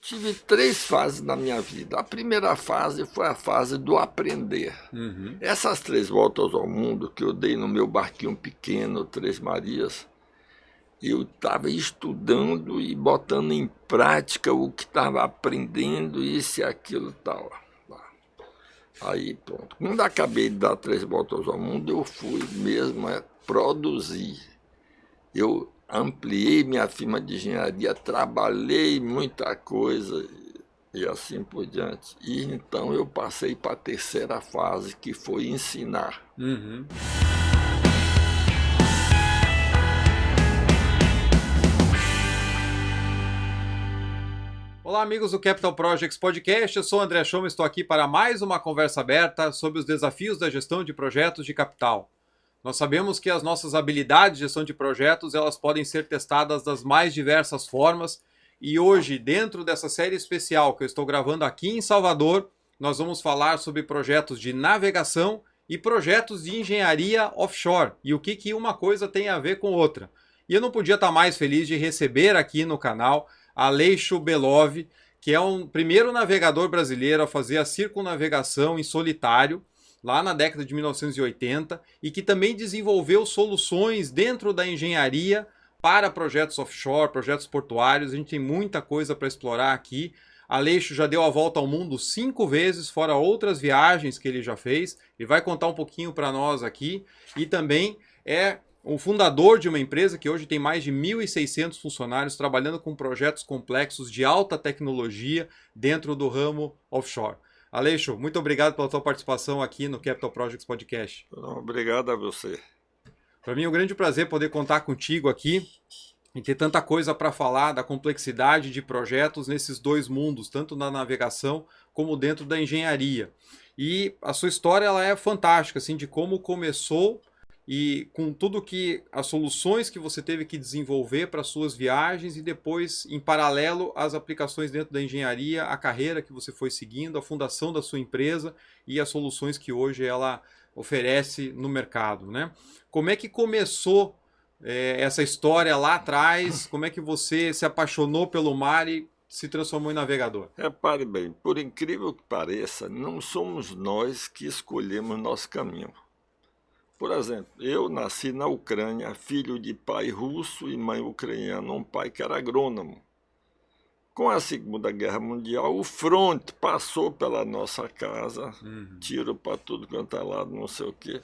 tive três fases na minha vida. A primeira fase foi a fase do aprender. Essas três voltas ao mundo que eu dei no meu barquinho pequeno, Três Marias, eu estava estudando e botando em prática o que estava aprendendo, isso e aquilo e tal. Aí pronto. Quando acabei de dar três voltas ao mundo, eu fui mesmo produzir. Eu ampliei minha firma de engenharia, trabalhei muita coisa e assim por diante. E então eu passei para a terceira fase, que foi ensinar. Olá, amigos do Capital Projects Podcast, eu sou o André Schoma e estou aqui para mais uma conversa aberta sobre os desafios da gestão de projetos de capital. Nós sabemos que as nossas habilidades de gestão de projetos elas podem ser testadas das mais diversas formas e hoje, dentro dessa série especial que eu estou gravando aqui em Salvador, nós vamos falar sobre projetos de navegação e projetos de engenharia offshore e o que uma coisa tem a ver com outra. E eu não podia estar mais feliz de receber aqui no canal Aleixo Belov, que é o primeiro navegador brasileiro a fazer a circunnavegação em solitário, lá na década de 1980, e que também desenvolveu soluções dentro da engenharia para projetos offshore, projetos portuários. A gente tem muita coisa para explorar aqui. Aleixo já deu a volta ao mundo 5 vezes, fora outras viagens que ele já fez. Ele vai contar um pouquinho para nós aqui. E também é o fundador de uma empresa que hoje tem mais de 1.600 funcionários trabalhando com projetos complexos de alta tecnologia dentro do ramo offshore. Aleixo, muito obrigado pela tua participação aqui no Capital Projects Podcast. Obrigado a você. Para mim é um grande prazer poder contar contigo aqui e ter tanta coisa para falar da complexidade de projetos nesses dois mundos, tanto na navegação como dentro da engenharia. E a sua história ela é fantástica, assim, de como começou e com tudo que as soluções que você teve que desenvolver para suas viagens e depois, em paralelo, as aplicações dentro da engenharia, a carreira que você foi seguindo, a fundação da sua empresa e as soluções que hoje ela oferece no mercado, né? Como é que começou essa história lá atrás? Como é que você se apaixonou pelo mar e se transformou em navegador? Repare bem, por incrível que pareça, não somos nós que escolhemos nosso caminho. Por exemplo, eu nasci na Ucrânia, filho de pai russo e mãe ucraniana, um pai que era agrônomo. Com a Segunda Guerra Mundial, o fronte passou pela nossa casa, tiro para tudo quanto é lado, não sei o quê.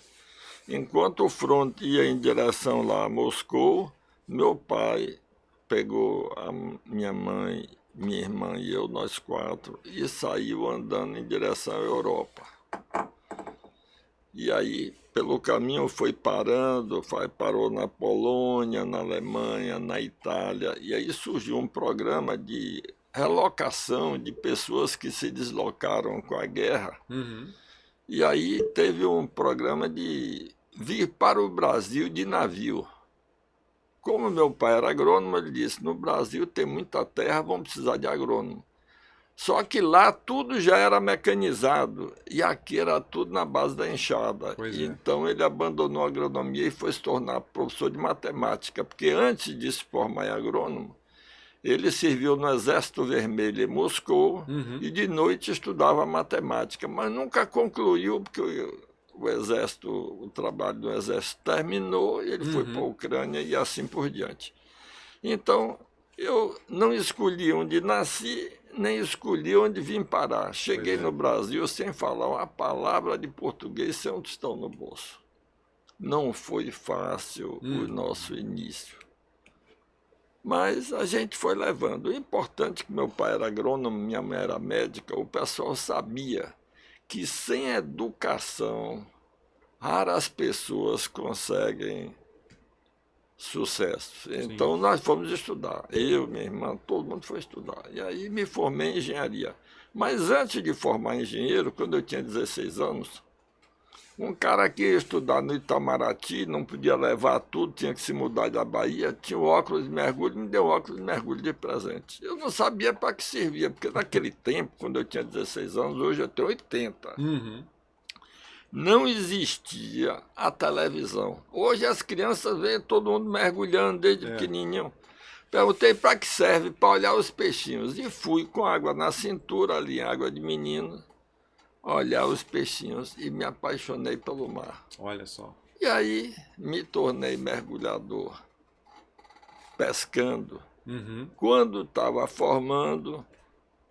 Enquanto o fronte ia em direção lá a Moscou, meu pai pegou a minha mãe, minha irmã e eu, nós quatro, e saiu andando em direção à Europa. E aí, pelo caminho, foi parando, parou na Polônia, na Alemanha, na Itália, e aí surgiu um programa de relocação de pessoas que se deslocaram com a guerra. E aí teve um programa de vir para o Brasil de navio. Como meu pai era agrônomo, ele disse, no Brasil tem muita terra, vamos precisar de agrônomo. Só que lá tudo já era mecanizado e aqui era tudo na base da enxada. Então ele abandonou a agronomia e foi se tornar professor de matemática, porque antes de se formar em agrônomo, ele serviu no Exército Vermelho em Moscou e de noite estudava matemática, mas nunca concluiu, porque o trabalho do Exército terminou e ele foi para a Ucrânia e assim por diante. Então, eu não escolhi onde nasci, nem escolhi onde vim parar. Cheguei no Brasil sem falar uma palavra de português, sem um tostão no bolso. Não foi fácil o nosso início. Mas a gente foi levando. O importante é que meu pai era agrônomo, minha mãe era médica, o pessoal sabia que sem educação, raras pessoas conseguem sucesso. Então nós fomos estudar. Eu, minha irmã, todo mundo foi estudar. E aí me formei em engenharia. Mas antes de formar engenheiro, quando eu tinha 16 anos, um cara que ia estudar no Itamaraty, não podia levar tudo, tinha que se mudar da Bahia, tinha um óculos de mergulho, me deu um óculos de mergulho de presente. Eu não sabia para que servia, porque naquele tempo, quando eu tinha 16 anos, hoje eu tenho 80. Não existia a televisão. Hoje as crianças veem todo mundo mergulhando desde pequenininho. Perguntei para que serve, para olhar os peixinhos. E fui com água na cintura, ali, água de menino, olhar os peixinhos e me apaixonei pelo mar. Olha só. E aí me tornei mergulhador, pescando. Uhum. Quando estava formando,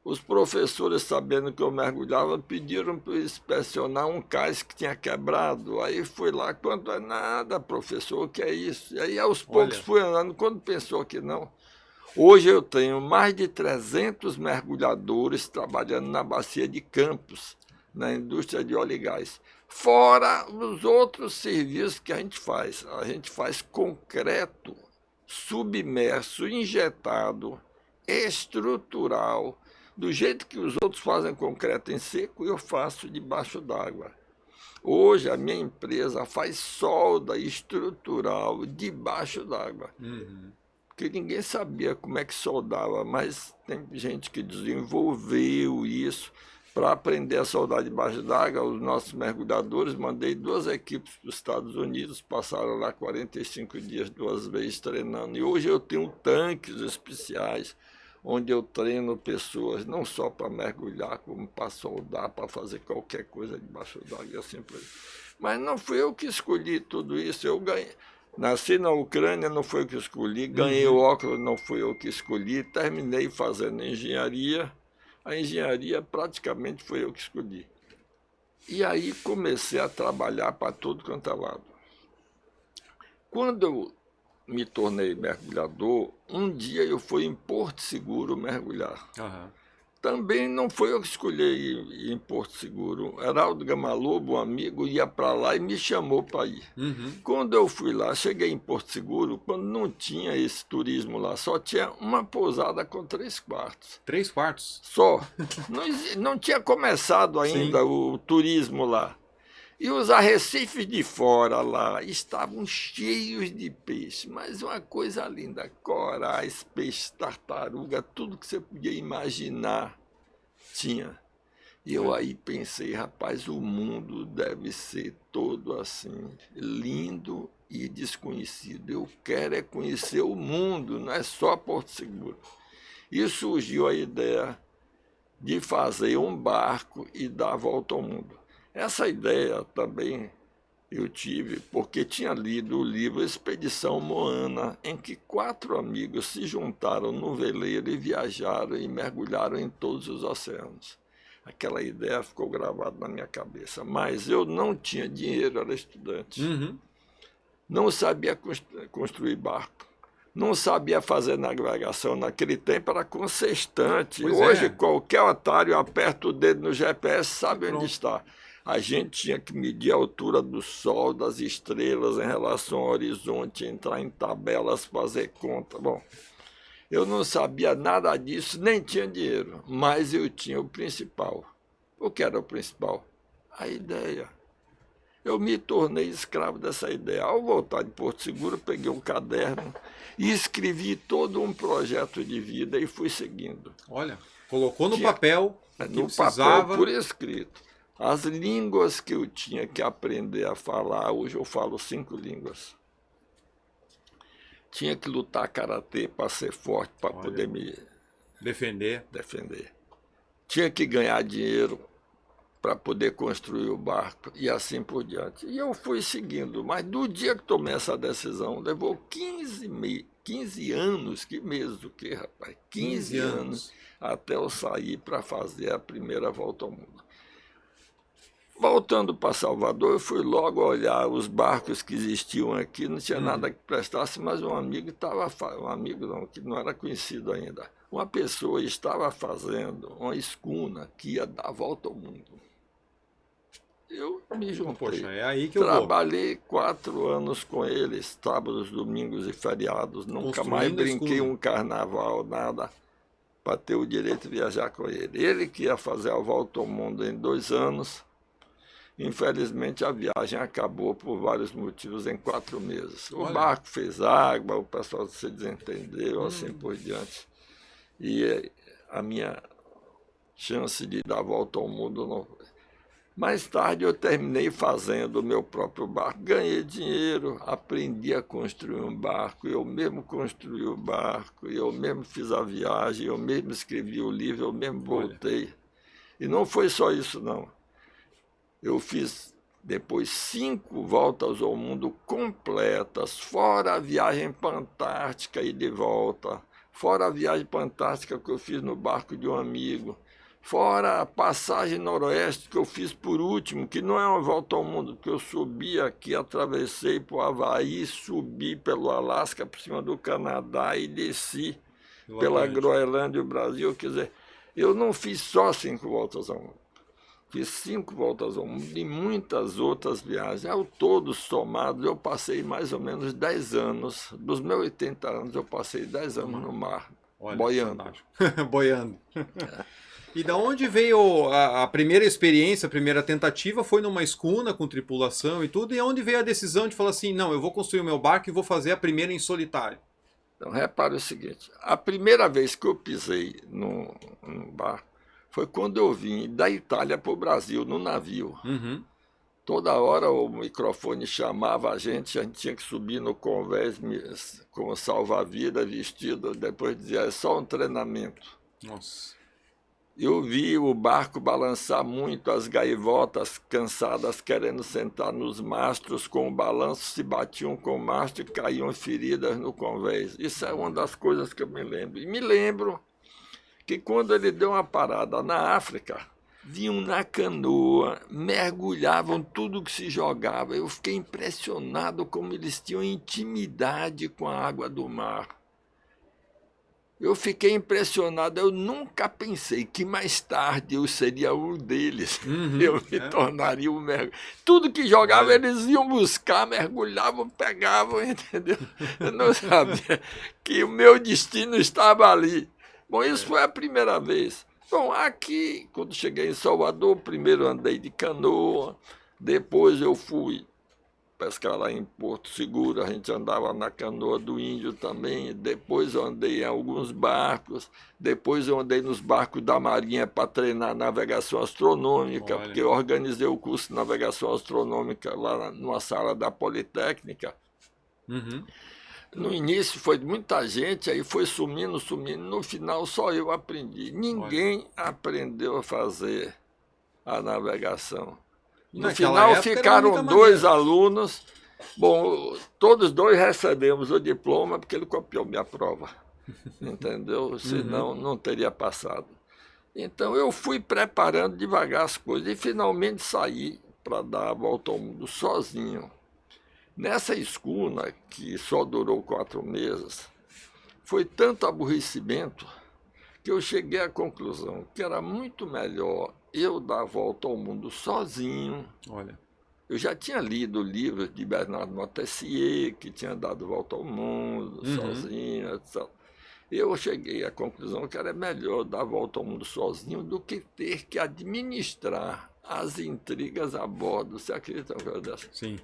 os professores, sabendo que eu mergulhava, pediram para eu inspecionar um cais que tinha quebrado. Aí fui lá, quando é nada, professor, o que é isso? E aí aos poucos Olha. fui andando, quando pensou que não. Hoje eu tenho mais de 300 mergulhadores trabalhando na bacia de Campos, na indústria de óleo e gás. Fora os outros serviços que a gente faz. A gente faz concreto, submerso, injetado, estrutural. Do jeito que os outros fazem concreto em seco, eu faço debaixo d'água. Hoje a minha empresa faz solda estrutural debaixo d'água. Uhum. Porque ninguém sabia como é que soldava, mas tem gente que desenvolveu isso para aprender a soldar debaixo d'água. Os nossos mergulhadores, mandei 2 equipes para os Estados Unidos, passaram lá 45 dias 2 vezes treinando. E hoje eu tenho tanques especiais, onde eu treino pessoas, não só para mergulhar, como para soldar, para fazer qualquer coisa debaixo d'água e assim por aí. Mas não fui eu que escolhi tudo isso, eu ganhei. Nasci na Ucrânia, não foi eu que escolhi, ganhei o óculos, não foi eu que escolhi, terminei fazendo engenharia, a engenharia praticamente foi eu que escolhi. E aí comecei a trabalhar para tudo quanto é lado. Quando eu me tornei mergulhador, um dia eu fui em Porto Seguro mergulhar. Uhum. Também não foi eu que escolhi ir em Porto Seguro. Heraldo Gamalobo, um amigo, ia para lá e me chamou para ir. Uhum. Quando eu fui lá, cheguei em Porto Seguro, quando não tinha esse turismo lá, só tinha uma pousada com 3 quartos. 3 quartos? Só. Não tinha começado ainda Sim. o turismo lá. E os arrecifes de fora lá estavam cheios de peixe, mas uma coisa linda, corais, peixe, tartaruga, tudo que você podia imaginar tinha. E eu aí pensei, rapaz, o mundo deve ser todo assim, lindo e desconhecido. Eu quero é conhecer o mundo, não é só Porto Seguro. E surgiu a ideia de fazer um barco e dar a volta ao mundo. Essa ideia também eu tive porque tinha lido o livro Expedição Moana, em que 4 amigos se juntaram no veleiro e viajaram e mergulharam em todos os oceanos. Aquela ideia ficou gravada na minha cabeça, mas eu não tinha dinheiro, era estudante. Uhum. Não sabia construir barco. Não sabia fazer navegação naquele tempo, era com sextante. Pois Hoje, é. qualquer otário aperta o dedo no GPS e sabe Pronto. onde está. A gente tinha que medir a altura do sol, das estrelas em relação ao horizonte, entrar em tabelas, fazer conta. Bom, eu não sabia nada disso, nem tinha dinheiro, mas eu tinha o principal. O que era o principal? A ideia. Eu me tornei escravo dessa ideia. Ao voltar de Porto Seguro, peguei um caderno e escrevi todo um projeto de vida e fui seguindo. Olha, colocou no Tinha- papel o que No precisava. papel, por escrito. As línguas que eu tinha que aprender a falar, hoje eu falo 5 línguas. Tinha que lutar karatê para ser forte, para Olha. poder me Defender. defender. Tinha que ganhar dinheiro para poder construir o barco e assim por diante. E eu fui seguindo, mas do dia que tomei essa decisão, levou 15 anos, que mês o quê, rapaz? 15 anos até eu sair para fazer a primeira volta ao mundo. Voltando para Salvador, eu fui logo olhar os barcos que existiam aqui, não tinha nada que prestasse, mas um amigo estava, um amigo não, que não era conhecido ainda, uma pessoa estava fazendo uma escuna que ia dar a volta ao mundo. Eu me juntei. Poxa, é aí que eu vou. Trabalhei 4 anos com eles, sábados, domingos e feriados. Nunca mais Construindo a brinquei escuna. um carnaval, nada, para ter o direito de viajar com ele. Ele que ia fazer a volta ao mundo em 2 anos. Infelizmente a viagem acabou por vários motivos em 4 meses. O Olha. barco fez água, o pessoal se desentendeu, assim por diante. E a minha chance de dar a volta ao mundo não. Mais tarde eu terminei fazendo o meu próprio barco, ganhei dinheiro, aprendi a construir um barco, eu mesmo construí o barco, eu mesmo fiz a viagem, eu mesmo escrevi o livro, eu mesmo Olha, voltei. E não foi só isso, não. Eu fiz depois 5 voltas ao mundo completas, fora a viagem para a Antártica e de volta, fora a viagem para a Antártica que eu fiz no barco de um amigo, fora a passagem noroeste que eu fiz por último, que não é uma volta ao mundo, que eu subi aqui, atravessei para o Havaí, subi pelo Alasca, por cima do Canadá e desci pelo pela Atlântico. Groenlândia e o Brasil. Quer dizer, eu não fiz só 5 voltas ao mundo. Fiz 5 voltas ao mundo e muitas outras viagens. Ao todo, somado, eu passei mais ou menos 10 anos. Dos meus 80 anos, eu passei 10 anos no mar, Olha, boiando. fantástico. Boiando. E da onde veio a primeira experiência, a primeira tentativa? Foi numa escuna com tripulação e tudo. E onde veio a decisão de falar assim, não, eu vou construir o meu barco e vou fazer a primeira em solitário? Então, repare o seguinte, a primeira vez que eu pisei no barco foi quando eu vim da Itália para o Brasil, no navio. Uhum. Toda hora o microfone chamava a gente tinha que subir no convés com salva-vida vestido, depois dizia, é só um treinamento. Nossa. Eu vi o barco balançar muito, as gaivotas cansadas querendo sentar nos mastros, com o balanço se batiam com o mastro e caíam feridas no convés. Isso é uma das coisas que eu me lembro. E me lembro que quando ele deu uma parada na África, vinham na canoa, mergulhavam tudo que se jogava. Eu fiquei impressionado como eles tinham intimidade com a água do mar. Eu fiquei impressionado, eu nunca pensei que mais tarde eu seria um deles. Uhum, Eu me tornaria um mergulhador. Tudo que jogava Olha. eles iam buscar, mergulhavam, pegavam, entendeu? Eu não sabia que o meu destino estava ali. Bom, isso foi a primeira vez. Bom, aqui, quando cheguei em Salvador, primeiro andei de canoa, depois eu fui pescar lá em Porto Seguro, a gente andava na canoa do Índio também, depois eu andei em alguns barcos, depois eu andei nos barcos da Marinha para treinar navegação astronômica, Olha. porque eu organizei o curso de navegação astronômica lá numa sala da Politécnica. Uhum. No início foi muita gente, aí foi sumindo, no final só eu aprendi. Ninguém aprendeu a fazer a navegação. No Naquela final época era a ficaram única 2 maneira. alunos. Bom, todos 2 recebemos o diploma porque ele copiou minha prova. Entendeu? Senão não teria passado. Então eu fui preparando devagar as coisas e finalmente saí para dar a volta ao mundo sozinho. Nessa escuna, que só durou 4 meses, foi tanto aborrecimento que eu cheguei à conclusão que era muito melhor eu dar a volta ao mundo sozinho. Olha. Eu já tinha lido livros de Bernard Montessier, que tinha dado volta ao mundo sozinho, etc. Eu cheguei à conclusão que era melhor dar a volta ao mundo sozinho do que ter que administrar as intrigas a bordo. Você acredita em uma coisa dessa? Sim.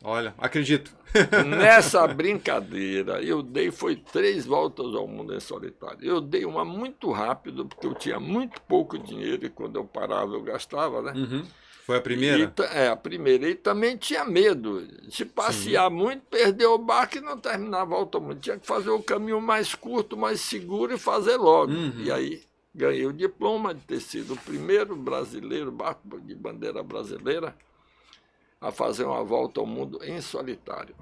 Olha, acredito. Nessa brincadeira, eu dei foi 3 voltas ao mundo em solitário. Eu dei uma muito rápido, porque eu tinha muito pouco dinheiro e quando eu parava eu gastava, né? Uhum. Foi a primeira? A primeira. E também tinha medo de passear muito, perder o barco e não terminar a volta ao mundo. Tinha que fazer o caminho mais curto, mais seguro e fazer logo. E aí ganhei o diploma de ter sido o primeiro brasileiro, barco de bandeira brasileira, a fazer uma volta ao mundo em solitário.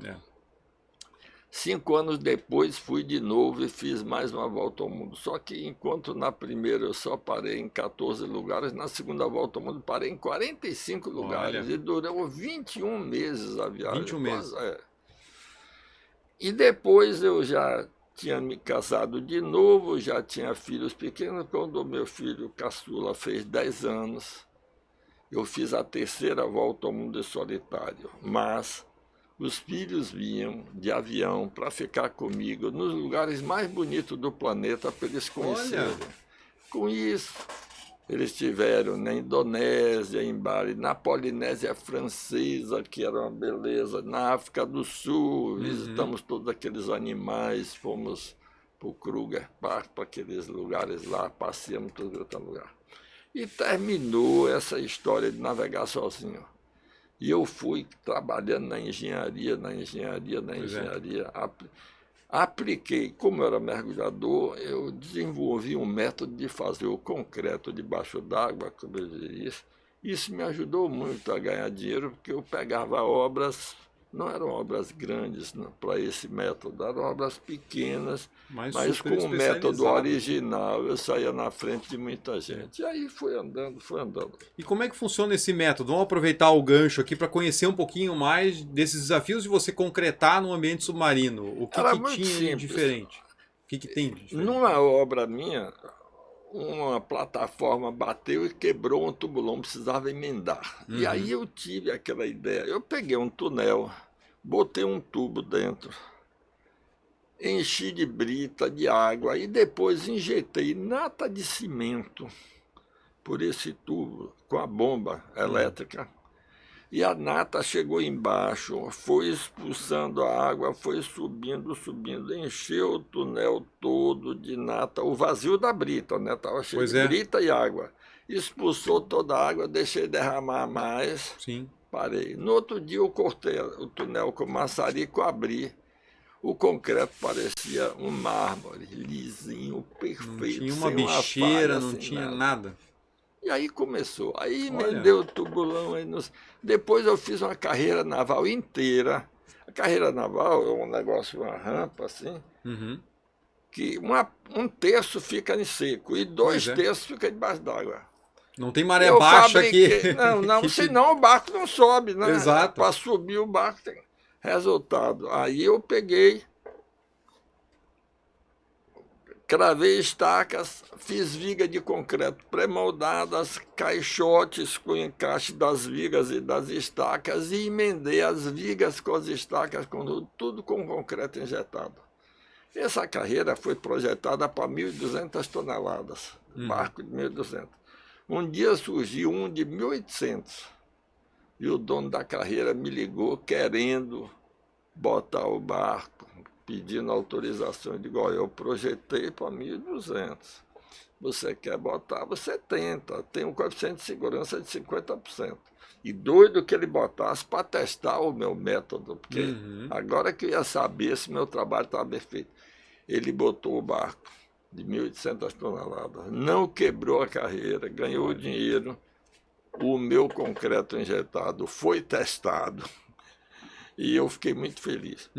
5 anos depois fui de novo e fiz mais uma volta ao mundo. Só que enquanto na primeira eu só parei em 14 lugares, na segunda volta ao mundo parei em 45 lugares. Olha. E durou 21 meses a viagem. 21 meses. E depois eu já tinha me casado de novo, já tinha filhos pequenos. Quando o meu filho caçula fez 10 anos, eu fiz a terceira volta ao mundo em solitário. Mas os filhos vinham de avião para ficar comigo nos lugares mais bonitos do planeta para eles conhecerem. Olha. Com isso, eles estiveram na Indonésia, em Bali, na Polinésia Francesa, que era uma beleza, na África do Sul, visitamos todos aqueles animais, fomos para o Kruger Park, para aqueles lugares lá, passeamos todo outro lugar. E terminou essa história de navegar sozinho. E eu fui trabalhando na engenharia. Apliquei, como eu era mergulhador, eu desenvolvi um método de fazer o concreto debaixo d'água, como eu diria isso. Isso me ajudou muito a ganhar dinheiro, porque eu pegava obras, não eram obras grandes para esse método, eram obras pequenas, mas com o método original eu saía na frente de muita gente. E aí foi andando. E como é que funciona esse método? Vamos aproveitar o gancho aqui para conhecer um pouquinho mais desses desafios de você concretar no ambiente submarino. O que tinha de diferente? O que tem de diferente? Numa obra minha, uma plataforma bateu e quebrou um tubulão, precisava emendar. E aí eu tive aquela ideia. Eu peguei um túnel, botei um tubo dentro, enchi de brita, de água, e depois injetei nata de cimento por esse tubo com a bomba elétrica. E a nata chegou embaixo, foi expulsando a água, foi subindo, encheu o túnel todo de nata, o vazio da brita, né? Estava cheio de brita e água. Expulsou toda a água, deixei derramar mais, parei. No outro dia eu cortei o túnel com maçarico, abri. O concreto parecia um mármore, lisinho, perfeito. Não tinha uma bicheira, não tinha nada. E aí começou, aí emendei o tubulão. Depois eu fiz uma carreira naval inteira. A carreira naval é um negócio, uma rampa assim, que um terço fica em seco e 2 terços fica debaixo d'água. Não tem maré baixa aqui. Não, senão o barco não sobe, né? Exato. Para subir o barco tem resultado. Aí eu peguei, cravei estacas, fiz viga de concreto pré-moldadas, caixotes com encaixe das vigas e das estacas e emendei as vigas com as estacas, tudo com concreto injetado. Essa carreira foi projetada para 1.200 toneladas, barco de 1.200. Um dia surgiu um de 1.800 e o dono da carreira me ligou querendo botar o barco, pedindo autorização. Eu digo, olha, eu projetei para 1.200. Você quer botar, você tenta. Tem um coeficiente de segurança de 50%. E doido que ele botasse para testar o meu método, porque agora que eu ia saber se meu trabalho estava bem feito. Ele botou o barco de 1.800 toneladas, não quebrou a carreira, ganhou dinheiro. O meu concreto injetado foi testado e eu fiquei muito feliz.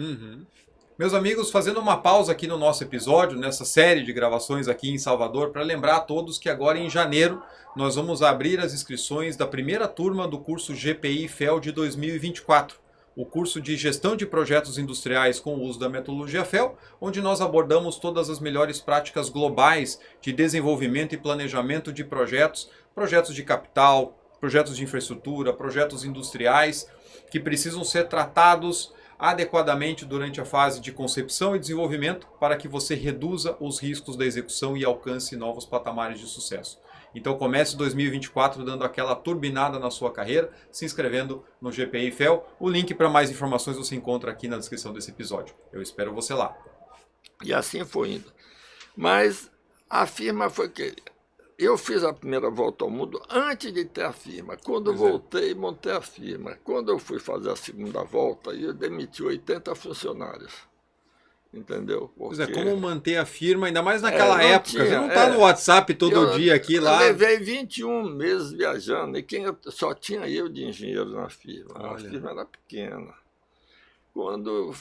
Meus amigos, fazendo uma pausa aqui no nosso episódio, nessa série de gravações aqui em Salvador, para lembrar a todos que agora em janeiro nós vamos abrir as inscrições da primeira turma do curso GPI FEL de 2024. O curso de Gestão de Projetos Industriais com o uso da metodologia FEL, onde nós abordamos todas as melhores práticas globais de desenvolvimento e planejamento de projetos, projetos de capital, projetos de infraestrutura, projetos industriais, que precisam ser tratados adequadamente durante a fase de concepção e desenvolvimento para que você reduza os riscos da execução e alcance novos patamares de sucesso. Então comece 2024 dando aquela turbinada na sua carreira, se inscrevendo no GPI FEL. O link para mais informações você encontra aqui na descrição desse episódio. Eu espero você lá. E assim foi indo. Mas a firma foi que... Eu fiz a primeira volta ao mundo antes de ter a firma. Quando eu voltei, montei a firma. Quando eu fui fazer a segunda volta, eu demiti 80 funcionários. Entendeu? Porque... Pois é, como manter a firma, ainda mais naquela época. Você não está no WhatsApp todo dia aqui lá. Eu levei 21 meses viajando e só tinha eu de engenheiro na firma. Olha. A firma era pequena. Quando...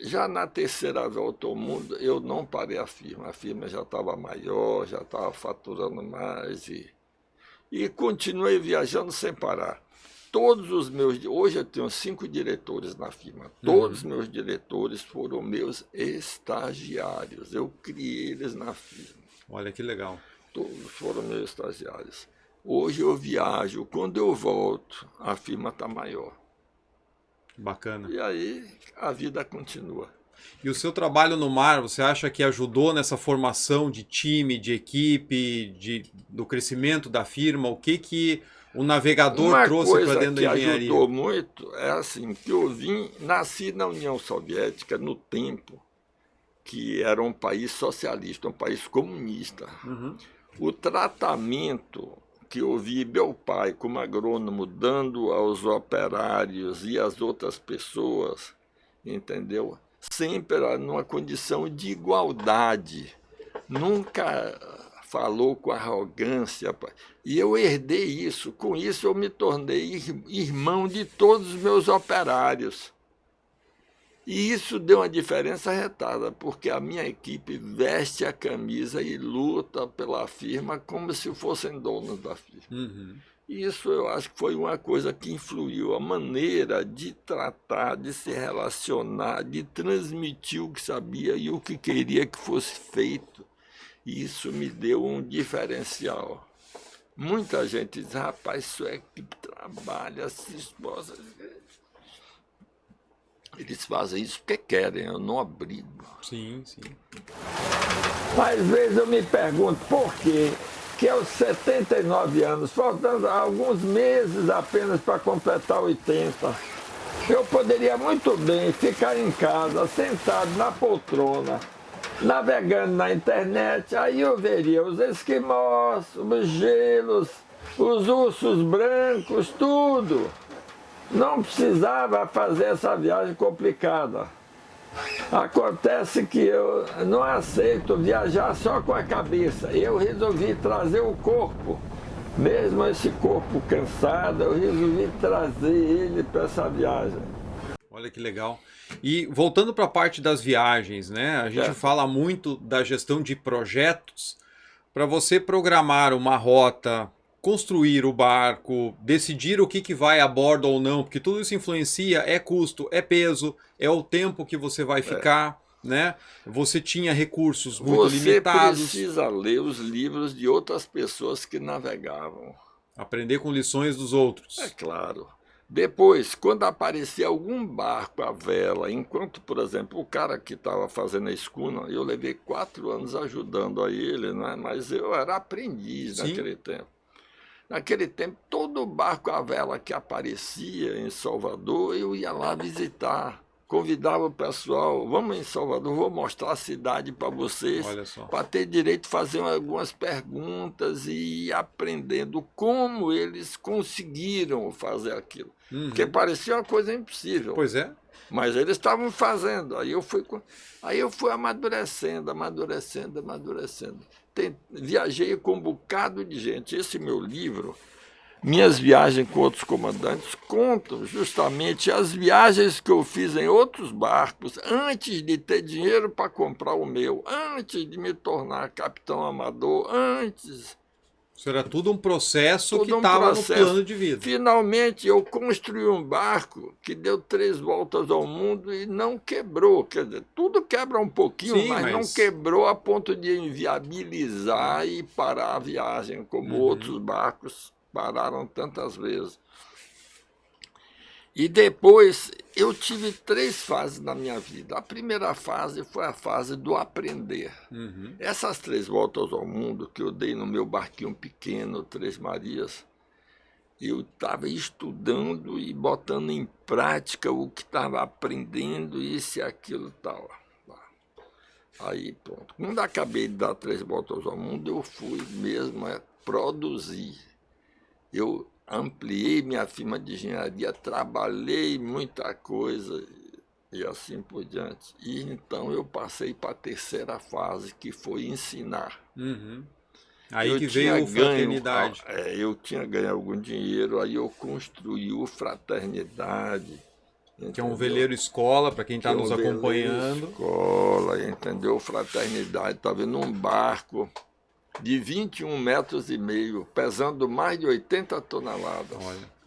Já na terceira volta ao mundo, eu não parei a firma já estava maior, já estava faturando mais e continuei viajando sem parar. Todos os meus, hoje eu tenho 5 diretores na firma, todos os meus diretores foram meus estagiários, eu criei eles na firma. Olha que legal. Todos foram meus estagiários. Hoje eu viajo, quando eu volto, a firma está maior. Bacana. E aí a vida continua. E o seu trabalho no mar, você acha que ajudou nessa formação de time, de equipe, do crescimento da firma? O que o navegador trouxe para dentro da engenharia? Uma coisa que ajudou muito é assim, que eu nasci na União Soviética no tempo que era um país socialista, um país comunista. O tratamento que eu vi meu pai como agrônomo dando aos operários e às outras pessoas, entendeu? Sempre era numa condição de igualdade. Nunca falou com arrogância. E eu herdei isso. Com isso eu me tornei irmão de todos os meus operários. E isso deu uma diferença retada, porque a minha equipe veste a camisa e luta pela firma como se fossem donos da firma. Uhum. E isso eu acho que foi uma coisa que influiu a maneira de tratar, de se relacionar, de transmitir o que sabia e o que queria que fosse feito. E isso me deu um diferencial. Muita gente diz, rapaz, isso é que trabalha, se esposa. Eles fazem isso porque querem, eu não obrigo. Sim, sim. Às vezes eu me pergunto por quê, que aos 79 anos, faltando alguns meses apenas para completar 80, eu poderia muito bem ficar em casa, sentado na poltrona, navegando na internet, aí eu veria os esquimós, os gelos, os ursos brancos, tudo. Não precisava fazer essa viagem complicada. Acontece que eu não aceito viajar só com a cabeça. Eu resolvi trazer o corpo. Mesmo esse corpo cansado, eu resolvi trazer ele para essa viagem. Olha que legal. E voltando para a parte das viagens, né? A gente fala muito da gestão de projetos. Para você programar uma rota, construir o barco, decidir o que vai a bordo ou não, porque tudo isso influencia, é custo, é peso, é o tempo que você vai ficar, né? Você tinha recursos muito limitados. Você precisa ler os livros de outras pessoas que navegavam. Aprender com lições dos outros. É claro. Depois, quando aparecia algum barco à vela, enquanto, por exemplo, o cara que estava fazendo a escuna, eu levei 4 anos ajudando a ele, né? Mas eu era aprendiz naquele tempo. Naquele tempo, todo barco à vela que aparecia em Salvador, eu ia lá visitar. Convidava o pessoal, vamos em Salvador, vou mostrar a cidade para vocês, para ter direito de fazer algumas perguntas e ir aprendendo como eles conseguiram fazer aquilo. Porque parecia uma coisa impossível. Pois é. Mas eles estavam fazendo. Aí eu fui amadurecendo. Viajei com um bocado de gente. Esse meu livro, Minhas Viagens com Outros Comandantes, contam justamente as viagens que eu fiz em outros barcos antes de ter dinheiro para comprar o meu, antes de me tornar capitão amador, antes. Isso era tudo um processo que estava no plano de vida. Finalmente eu construí um barco que deu 3 voltas ao mundo e não quebrou. Quer dizer, tudo quebra um pouquinho, sim, mas não quebrou a ponto de inviabilizar e parar a viagem, como outros barcos pararam tantas vezes. E depois eu tive 3 fases na minha vida. A primeira fase foi a fase do aprender. Essas 3 voltas ao mundo que eu dei no meu barquinho pequeno, 3 Marias, eu estava estudando e botando em prática o que estava aprendendo, isso e aquilo e tal. Aí pronto. Quando acabei de dar 3 voltas ao mundo, eu fui mesmo produzir. Eu ampliei minha firma de engenharia, trabalhei muita coisa e assim por diante. E então eu passei para a terceira fase, que foi ensinar. Aí que veio a Fraternidade. Eu tinha ganho algum dinheiro, aí eu construí o Fraternidade. Que é um veleiro escola, para quem está nos acompanhando. Escola, entendeu? Fraternidade, estava num barco de 21 metros e meio, pesando mais de 80 toneladas. Olha.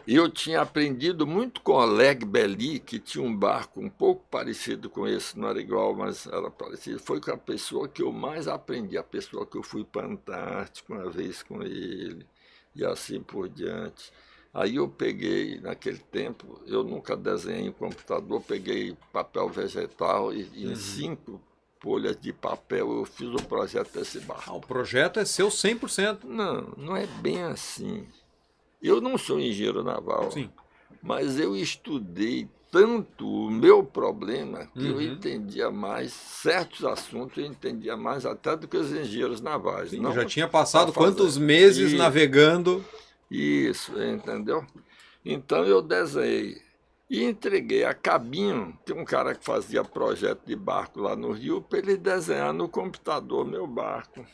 E eu tinha aprendido muito com Oleg Belly, que tinha um barco um pouco parecido com esse, não era igual, mas era parecido. Foi com a pessoa que eu mais aprendi, a pessoa que eu fui para a Antártica uma vez com ele, e assim por diante. Aí eu peguei, naquele tempo, eu nunca desenhei em computador, peguei papel vegetal e em 5 folhas de papel eu fiz o projeto desse barco. O projeto é seu 100%. Não, não é bem assim. Eu não sou engenheiro naval, mas eu estudei tanto o meu problema que eu Uhum. entendia mais certos assuntos, eu entendia mais até do que os engenheiros navais. Sim, Não já tinha para passado quantos fazer. meses navegando. Isso, entendeu? Então eu desenhei e entreguei a Cabinho, tem um cara que fazia projeto de barco lá no Rio, para ele desenhar no computador meu barco.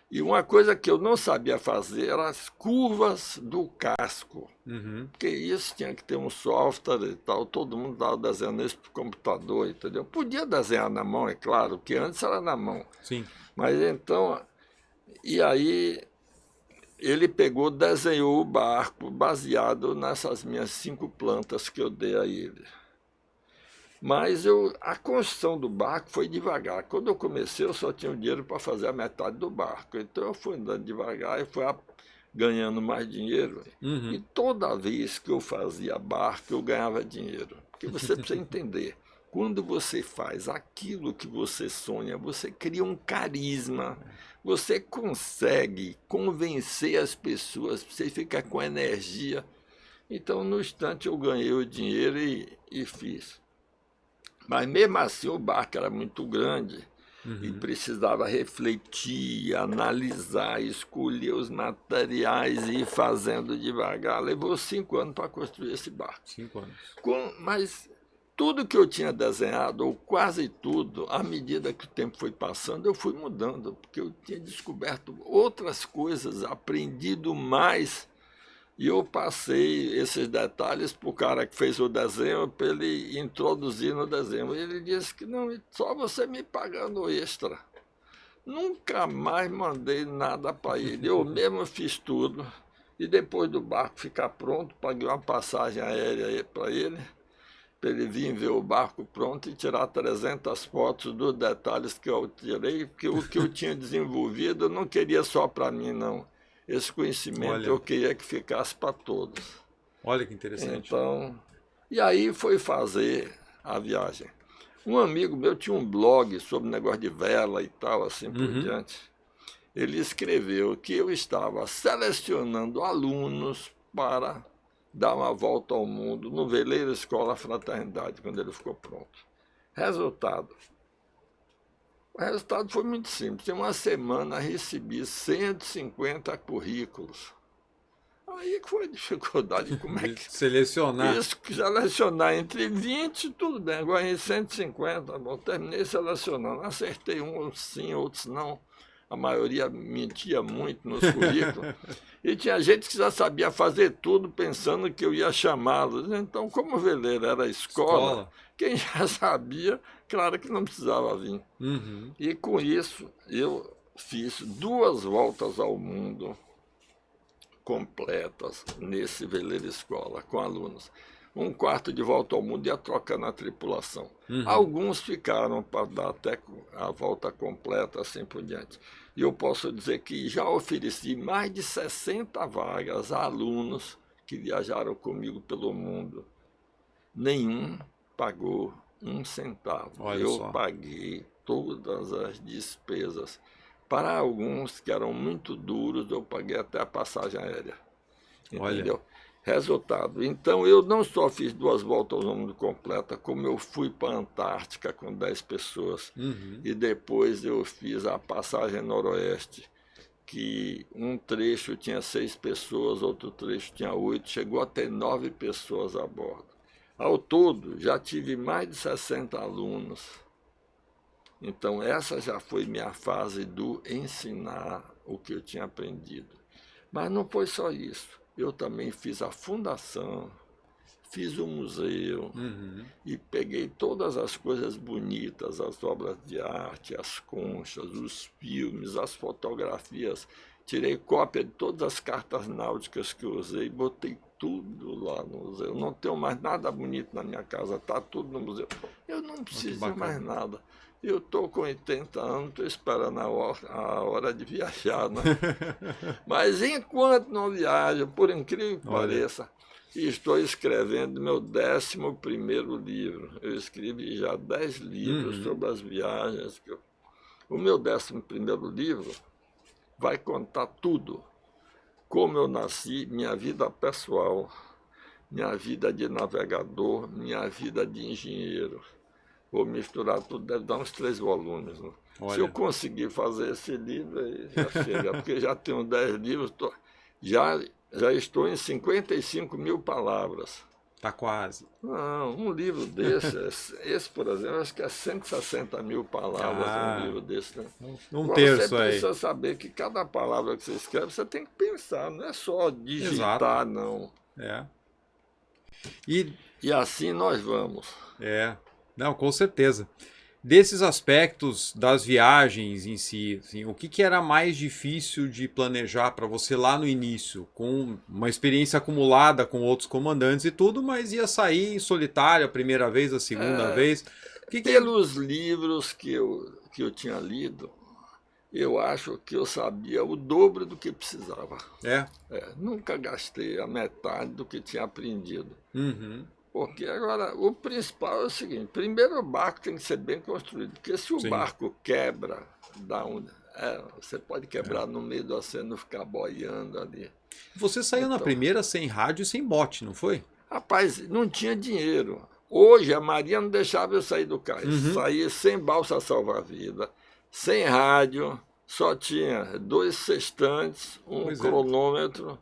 E uma coisa que eu não sabia fazer era as curvas do casco. Uhum. Porque isso tinha que ter um software e tal, todo mundo estava desenhando isso para o computador, entendeu? Podia desenhar na mão, é claro, que antes era na mão. Sim. Mas então, e aí ele pegou, desenhou o barco baseado nessas minhas 5 plantas que eu dei a ele. Mas a construção do barco foi devagar. Quando eu comecei, eu só tinha o dinheiro para fazer a metade do barco. Então eu fui andando devagar e fui ganhando mais dinheiro. E Uhum. toda vez que eu fazia barco, eu ganhava dinheiro. Porque você precisa entender, quando você faz aquilo que você sonha, você cria um carisma. Você consegue convencer as pessoas, você fica com energia. Então, no instante, eu ganhei o dinheiro e fiz. Mas mesmo assim o barco era muito grande e Uhum. precisava refletir, analisar, escolher os materiais e ir fazendo devagar. Levou 5 anos para construir esse barco. 5 anos. Mas tudo que eu tinha desenhado, ou quase tudo, à medida que o tempo foi passando, eu fui mudando, porque eu tinha descoberto outras coisas, aprendido mais. E eu passei esses detalhes para o cara que fez o desenho, para ele introduzir no desenho. E ele disse que não, só você me pagando extra. Nunca mais mandei nada para ele. Eu mesmo fiz tudo. E depois do barco ficar pronto, paguei uma passagem aérea para ele vir ver o barco pronto e tirar 300 fotos dos detalhes que eu tirei, porque o que eu tinha desenvolvido eu não queria só para mim, não. Esse conhecimento Olha, eu queria que ficasse para todos. olha que interessante. Então, e aí foi fazer a viagem. Um amigo meu tinha um blog sobre negócio de vela e tal, assim por Uhum. diante. Ele escreveu que eu estava selecionando alunos para dar uma volta ao mundo no veleiro Escola Fraternidade, quando ele ficou pronto. Resultado. O resultado foi muito simples. Em uma semana recebi 150 currículos. Aí que foi a dificuldade, como é De que selecionar. isso, selecionar entre 20, tudo bem, agora em 150, bom, terminei selecionando, acertei uns sim, outros não, a maioria mentia muito nos currículos, e tinha gente que já sabia fazer tudo pensando que eu ia chamá-los, então como o veleiro era a escola, Escola. quem já sabia, claro que não precisava vir. Uhum. E com isso eu fiz 2 voltas ao mundo, completas nesse veleiro escola com alunos. Um quarto de volta ao mundo ia trocando a tripulação. Uhum. Alguns ficaram para dar até a volta completa, assim por diante. E eu posso dizer que já ofereci mais de 60 vagas a alunos que viajaram comigo pelo mundo. Nenhum pagou um centavo. Olha Eu só. paguei todas as despesas. Para alguns que eram muito duros, eu paguei até a passagem aérea. Olha. Entendeu? Resultado. Então eu não só fiz 2 voltas ao mundo completa, como eu fui para a Antártica com 10 pessoas. Uhum. E depois eu fiz a passagem noroeste, que um trecho tinha 6 pessoas, outro trecho tinha 8, chegou a ter 9 pessoas a bordo. Ao todo, já tive mais de 60 alunos. Então, essa já foi minha fase do ensinar o que eu tinha aprendido. Mas não foi só isso. Eu também fiz a fundação, fiz o museu Uhum. e peguei todas as coisas bonitas, as obras de arte, as conchas, os filmes, as fotografias. Tirei cópia de todas as cartas náuticas que eu usei, botei tudo lá no museu. Não tenho mais nada bonito na minha casa, está tudo no museu. Eu não Oh, que preciso de mais bacana. nada. Eu estou com 80 anos, estou esperando a hora de viajar, né? Mas enquanto não viajo, por incrível que Olha. pareça, estou escrevendo meu 11º livro. Eu escrevi já 10 livros Uhum. sobre as viagens. O meu 11º livro vai contar tudo. Como eu nasci, minha vida pessoal, minha vida de navegador, minha vida de engenheiro. Vou misturar tudo, deve dar uns 3 volumes. Né? Se eu Olha, conseguir fazer esse livro, aí já chega, porque já tenho 10 livros, já estou em 55 mil palavras. tá quase. Não, um livro desse, esse, por exemplo, acho que é 160 mil palavras, um Ah, livro desse, né? um Agora, você terço aí. precisa saber que cada palavra que você escreve, você tem que pensar, não é só Exato. digitar, não. É. E E assim nós vamos. é, não, com certeza. Desses aspectos das viagens em si, assim, o que era mais difícil de planejar para você lá no início, com uma experiência acumulada com outros comandantes e tudo, mas ia sair em solitário a primeira vez, a segunda vez. O que... Pelos livros que eu tinha lido, eu acho que eu sabia o dobro do que precisava. É. Nunca gastei a metade do que tinha aprendido. Uhum. Porque agora, o principal é o seguinte, primeiro o barco tem que ser bem construído, porque se o Sim. barco quebra, você pode quebrar no meio do oceano e ficar boiando ali. Você saiu na Então, primeira sem rádio e sem bote, não foi? rapaz, não tinha dinheiro. Hoje a Marinha não deixava eu sair do cais. Uhum. Saí sem balsa salva-vida, sem rádio, só tinha 2 sextantes, um Pois é. cronômetro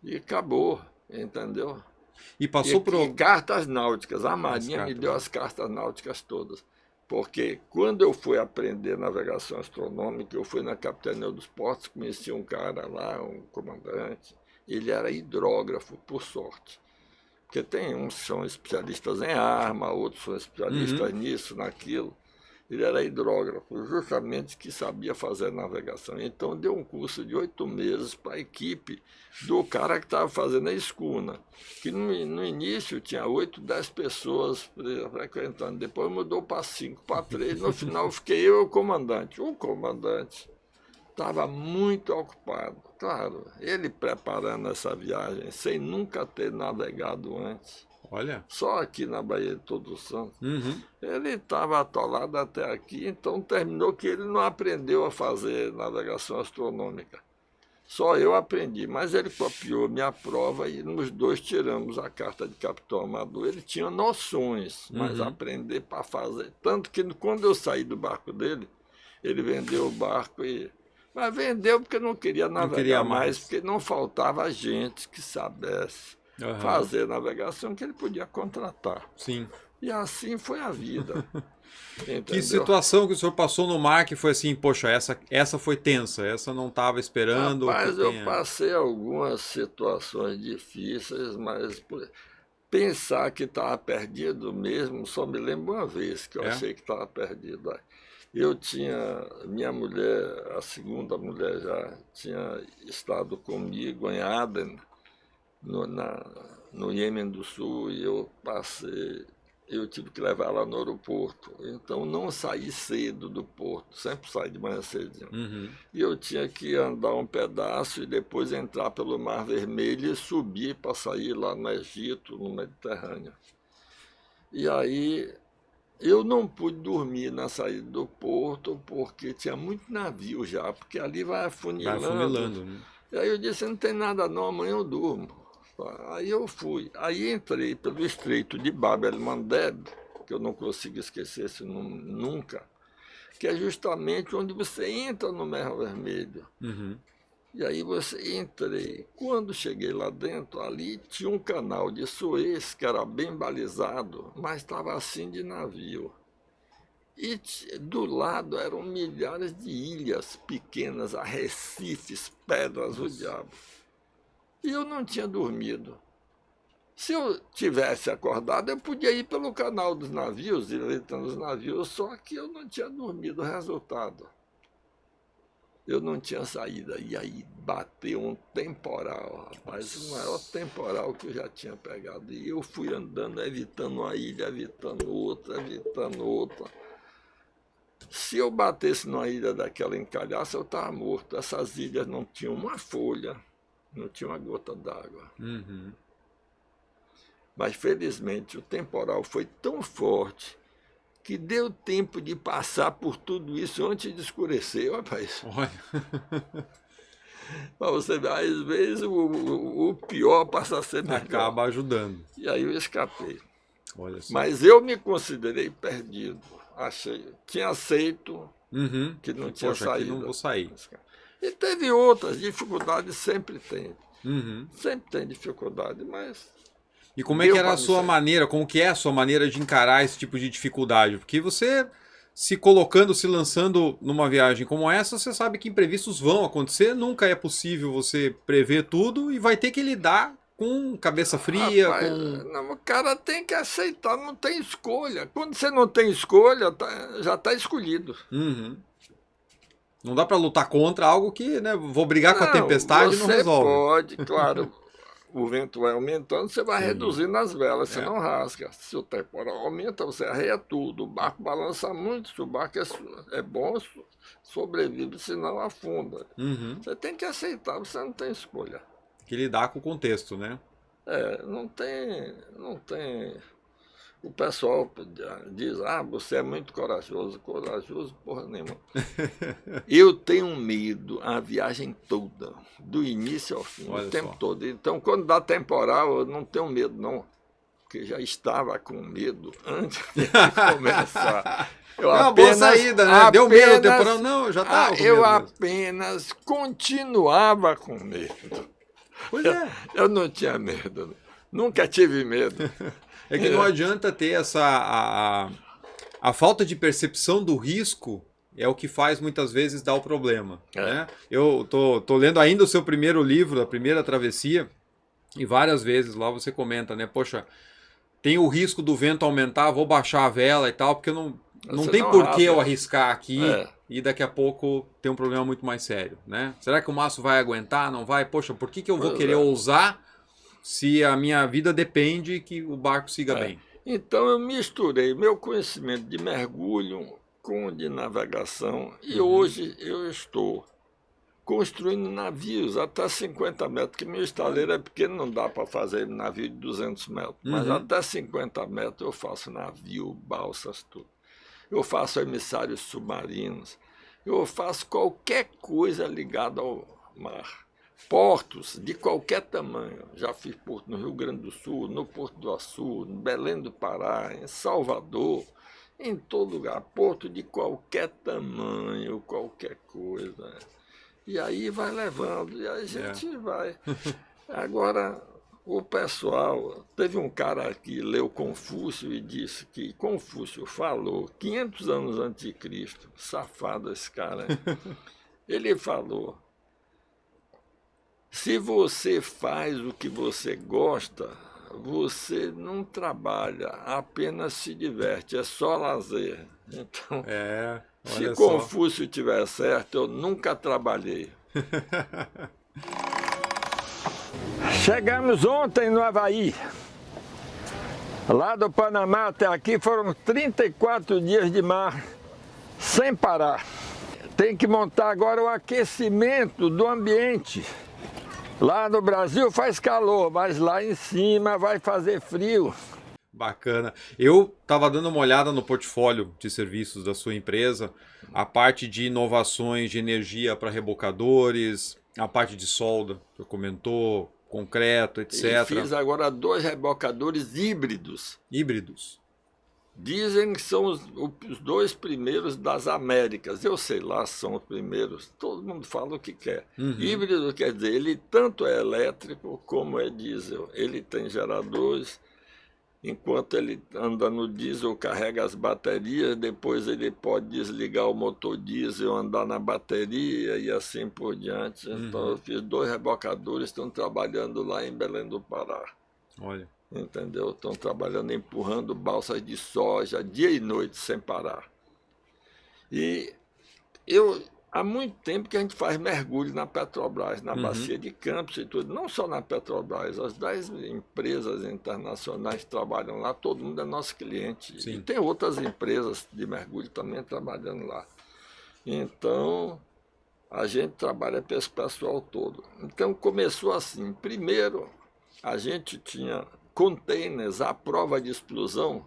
e acabou, entendeu? E passou E por cartas náuticas. A as Marinha me cartas, deu né? as cartas náuticas todas. Porque quando eu fui aprender navegação astronômica, eu fui na Capitania dos Portos, conheci um cara lá, um comandante. Ele era hidrógrafo, por sorte. Porque tem uns que são especialistas em arma, outros são Uhum. especialistas nisso, naquilo. Ele era hidrógrafo, justamente que sabia fazer navegação. Então deu um curso de 8 meses para a equipe do cara que estava fazendo a escuna. Que no início tinha 8, 10 pessoas frequentando, depois mudou para 5, para 3. No final fiquei eu e o comandante. O comandante estava muito ocupado. Claro, ele preparando essa viagem sem nunca ter navegado antes. Olha. Só aqui na Baía de Todos Santos. Uhum. Ele estava atolado até aqui, então terminou que ele não aprendeu a fazer navegação astronômica. Só eu aprendi, mas ele copiou minha prova e nos dois tiramos a carta de capitão amador. Ele tinha noções, mas Uhum. aprender para fazer. Tanto que quando eu saí do barco dele, ele vendeu o barco e. Mas vendeu porque não queria Não queria navegar mais, mais. porque não faltava gente que soubesse Aham. fazer navegação que ele podia contratar. Sim. E assim foi a vida, Que entendeu? situação que o senhor passou no mar que foi assim, poxa, essa foi tensa, essa não estava esperando o que Rapaz, eu tenha. passei algumas situações difíceis, mas pensar que estava perdido mesmo, só me lembro uma vez que eu É? achei que estava perdido. Eu tinha, minha mulher, a segunda mulher já tinha estado comigo em Aden, no Iêmen do Sul, e eu tive que levar ela no aeroporto. Então não saí cedo do porto, sempre saí de manhã cedinho. Uhum. E eu tinha que andar um pedaço e depois entrar pelo Mar Vermelho e subir para sair lá no Egito, no Mediterrâneo. E aí eu não pude dormir na saída do porto porque tinha muito navio já, porque ali vai Vai afunilando. afunilando, né? E aí eu disse, não tem nada não, amanhã eu durmo. Aí eu fui. Aí entrei pelo estreito de Bab el-Mandeb, que eu não consigo esquecer esse nome nunca, que é justamente onde você entra no Mar Vermelho. Uhum. E aí você entrei. Quando cheguei lá dentro, ali tinha um canal de Suez, que era bem balizado, mas estava assim de navio. E do lado eram milhares de ilhas pequenas, arrecifes, pedras, o Nossa. diabo. E eu não tinha dormido. Se eu tivesse acordado, eu podia ir pelo canal dos navios, evitando os navios, só que eu não tinha dormido. Resultado, eu não tinha saída. E aí bateu um temporal, rapaz, o maior temporal que eu já tinha pegado. E eu fui andando, evitando uma ilha, evitando outra, evitando outra. Se eu batesse numa ilha daquela encalhaça, eu estava morto. Essas ilhas não tinham uma folha, não tinha uma gota d'água. Uhum. Mas felizmente o temporal foi tão forte que deu tempo de passar por tudo isso antes de escurecer, rapaz. Olha. Mas você vê, às vezes o pior passa a ser melhor. Acaba ajudando. E aí eu escapei. Olha só. Mas eu me considerei perdido. Tinha aceito que não tinha Poxa, saído. aqui não vou sair. E teve outras dificuldades, sempre tem. Uhum. Sempre tem dificuldade, mas... E como é que era a sua maneira, como que é a sua maneira de encarar esse tipo de dificuldade? Porque você se colocando, se lançando numa viagem como essa, você sabe que imprevistos vão acontecer, nunca é possível você prever tudo e vai ter que lidar com cabeça fria, Rapaz, não, o cara tem que aceitar, não tem escolha. Quando você não tem escolha, já está escolhido. Uhum. Não dá para lutar contra algo que, né, vou brigar com a tempestade e não resolve. Você pode, claro, o vento vai aumentando, você vai reduzindo as velas, você não rasga. Se o temporal aumenta, você arreia tudo. O barco balança muito, se o barco é bom, sobrevive, senão afunda. Você tem que aceitar, você não tem escolha. Tem que lidar com o contexto, né? Não tem. O pessoal diz, você é muito corajoso. Corajoso, porra nenhuma. Eu tenho medo a viagem toda, do início ao fim, o tempo todo. Então, quando dá temporal, eu não tenho medo, não. Porque já estava com medo antes de começar. É uma boa saída, né? Deu medo o temporal? Não, já estava com medo. Eu apenas continuava com medo. Pois é. Eu não tinha medo. Nunca tive medo. É que não adianta ter a falta de percepção do risco é o que faz muitas vezes dar o problema. Né? Eu tô lendo ainda o seu primeiro livro, A Primeira Travessia, e várias vezes lá você comenta, né? Poxa, tem o risco do vento aumentar, vou baixar a vela e tal, porque não tem por que eu arriscar aqui e daqui a pouco ter um problema muito mais sério. Né? Será que o maço vai aguentar? Não vai? Poxa, por que eu vou querer ousar se a minha vida depende que o barco siga bem? Então eu misturei meu conhecimento de mergulho com o de navegação e hoje eu estou construindo navios até 50 metros, porque meu estaleiro é pequeno, não dá para fazer navio de 200 metros, mas até 50 metros eu faço navio, balsas, tudo. Eu faço emissários submarinos, eu faço qualquer coisa ligada ao mar. Portos de qualquer tamanho. Já fiz porto no Rio Grande do Sul, no Porto do Açu, no Belém do Pará, em Salvador, em todo lugar. Porto de qualquer tamanho, qualquer coisa. E aí vai levando, e a gente vai. Agora, o pessoal... Teve um cara que leu Confúcio e disse que Confúcio falou 500 anos antes de Cristo. Safado esse cara. Ele falou... Se você faz o que você gosta, você não trabalha, apenas se diverte, é só lazer. Então, se Confúcio tiver certo, eu nunca trabalhei. Chegamos ontem no Havaí. Lá do Panamá até aqui foram 34 dias de mar, sem parar. Tem que montar agora o aquecimento do ambiente. Lá no Brasil faz calor, mas lá em cima vai fazer frio. Bacana. Eu estava dando uma olhada no portfólio de serviços da sua empresa, a parte de inovações de energia para rebocadores, a parte de solda, que você comentou, concreto, etc. E fiz agora 2 rebocadores híbridos. Híbridos? Dizem que são os 2 primeiros das Américas. Eu sei lá, são os primeiros. Todo mundo fala o que quer. Híbrido quer dizer, ele tanto é elétrico como é diesel. Ele tem geradores. Enquanto ele anda no diesel, carrega as baterias. Depois ele pode desligar o motor diesel, andar na bateria e assim por diante. Então eu fiz 2 rebocadores, estão trabalhando lá em Belém do Pará. Olha. Entendeu? Estão trabalhando, empurrando balsas de soja, dia e noite, sem parar. E há muito tempo que a gente faz mergulho na Petrobras, na Bacia de Campos e tudo. Não só na Petrobras, as 10 empresas internacionais que trabalham lá, todo mundo é nosso cliente. Sim. E tem outras empresas de mergulho também trabalhando lá. Então, a gente trabalha para esse pessoal todo. Então, começou assim. Primeiro, a gente tinha containers à prova de explosão,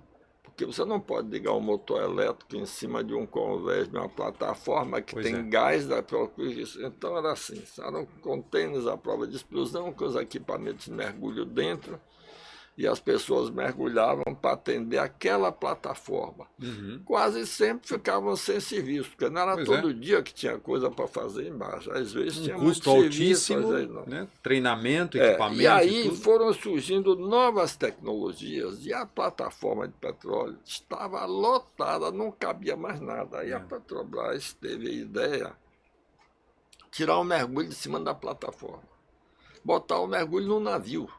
porque você não pode ligar um motor elétrico em cima de um convés, de uma plataforma que Pois tem é. gás da própria. Então era assim, eram contêineres à prova de explosão, com os equipamentos de mergulho dentro, e as pessoas mergulhavam para atender aquela plataforma. Uhum. Quase sempre ficavam sem serviço, porque não era Pois é. todo dia que tinha coisa para fazer embaixo. Às vezes Um tinha muito custo serviço, às altíssimo, vezes não. né? Treinamento, E equipamento e aí tudo. foram surgindo novas tecnologias e a plataforma de petróleo estava lotada, não cabia mais nada. Aí a Petrobras teve a ideia de tirar o mergulho de cima da plataforma, botar o mergulho no navio.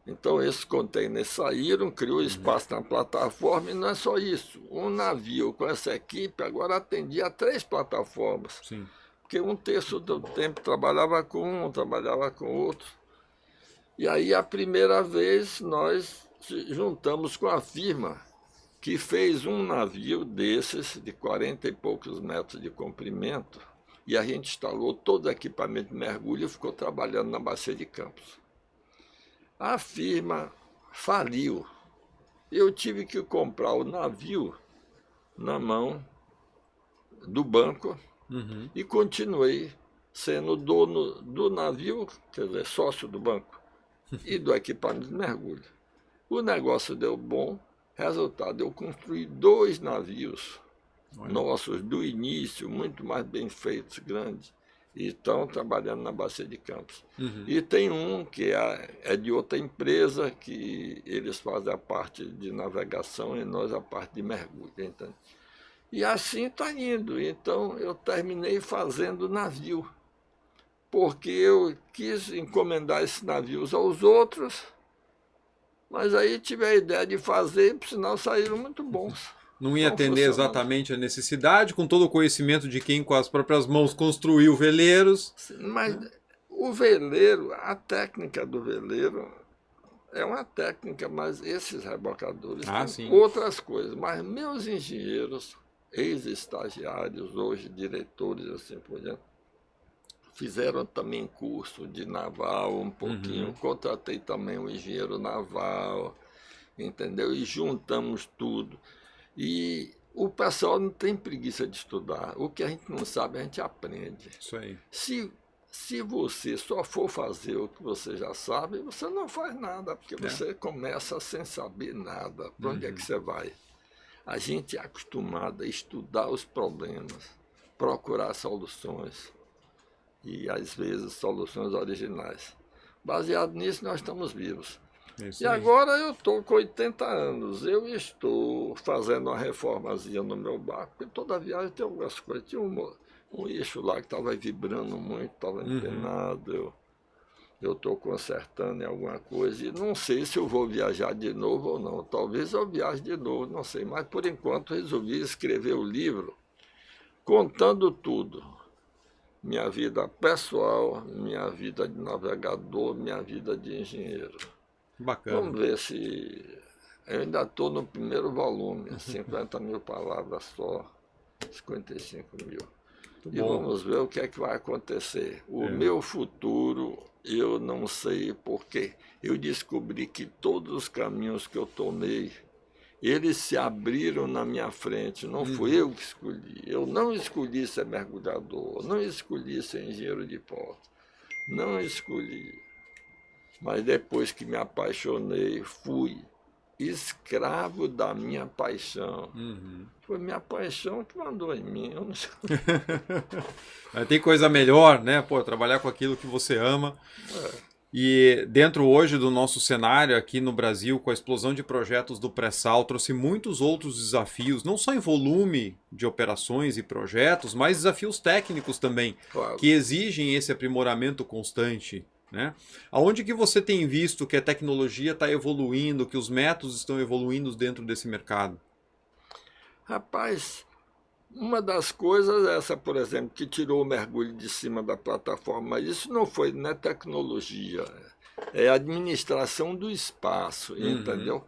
Então esses contêineres saíram, criou espaço na plataforma e não é só isso. Um navio com essa equipe agora atendia 3 plataformas. Sim. Porque 1/3 do tempo trabalhava com um, trabalhava com outro. E aí a primeira vez nós se juntamos com a firma que fez um navio desses, de 40 e poucos metros de comprimento, e a gente instalou todo o equipamento de mergulho e ficou trabalhando na Bacia de Campos. A firma faliu. Eu tive que comprar o navio na mão do banco Uhum. e continuei sendo dono do navio, quer dizer, sócio do banco, e do equipamento de mergulho. O negócio deu bom, resultado, eu construí 2 navios nossos do início, muito mais bem feitos, grandes, e estão trabalhando na Bacia de Campos. Uhum. E tem um que é de outra empresa, que eles fazem a parte de navegação e nós a parte de mergulho. Entende? E assim está indo. Então eu terminei fazendo navio, porque eu quis encomendar esses navios aos outros, mas aí tive a ideia de fazer, por sinal saíram muito bons. Não ia Estão atender funcionando. exatamente a necessidade, com todo o conhecimento de quem com as próprias mãos construiu veleiros. Mas o veleiro, a técnica do veleiro é uma técnica, mas esses rebocadores têm Sim. outras coisas. Mas meus engenheiros, ex-estagiários, hoje diretores, assim por diante, fizeram também curso de naval um pouquinho. Contratei também um engenheiro naval, entendeu? E juntamos tudo. E o pessoal não tem preguiça de estudar. O que a gente não sabe, a gente aprende. Isso aí. Se você só for fazer o que você já sabe, você não faz nada, porque você começa sem saber nada. Para onde é que você vai? A gente é acostumado a estudar os problemas, procurar soluções, e às vezes soluções originais. Baseado nisso, nós estamos vivos. Isso E aí. agora eu estou com 80 anos, eu estou fazendo uma reformazinha no meu barco, porque toda viagem tem algumas coisas. Tinha um eixo lá que estava vibrando muito, estava empenado, eu estou consertando em alguma coisa, e não sei se eu vou viajar de novo ou não. Talvez eu viaje de novo, não sei, mas por enquanto resolvi escrever o livro contando tudo. Minha vida pessoal, minha vida de navegador, minha vida de engenheiro. Bacana. Vamos ver se... Eu ainda estou no primeiro volume, 50 mil palavras só, 55 mil. Muito E bom. vamos ver o que é que vai acontecer. O meu futuro, eu não sei porque. Eu descobri que todos os caminhos que eu tomei, eles se abriram na minha frente. Não fui eu que escolhi. Eu não escolhi ser mergulhador, não escolhi ser engenheiro de porto, não escolhi. Mas depois que me apaixonei, fui escravo da minha paixão. Foi minha paixão que mandou em mim. Eu não sei. Tem coisa melhor, né? Pô, trabalhar com aquilo que você ama. E dentro hoje do nosso cenário aqui no Brasil, com a explosão de projetos do pré-sal, trouxe muitos outros desafios, não só em volume de operações e projetos, mas desafios técnicos também, Claro. que exigem esse aprimoramento constante. Né? Aonde que você tem visto que a tecnologia está evoluindo, que os métodos estão evoluindo dentro desse mercado? Rapaz, uma das coisas é essa, por exemplo, que tirou o mergulho de cima da plataforma, mas isso não é tecnologia, é administração do espaço, entendeu?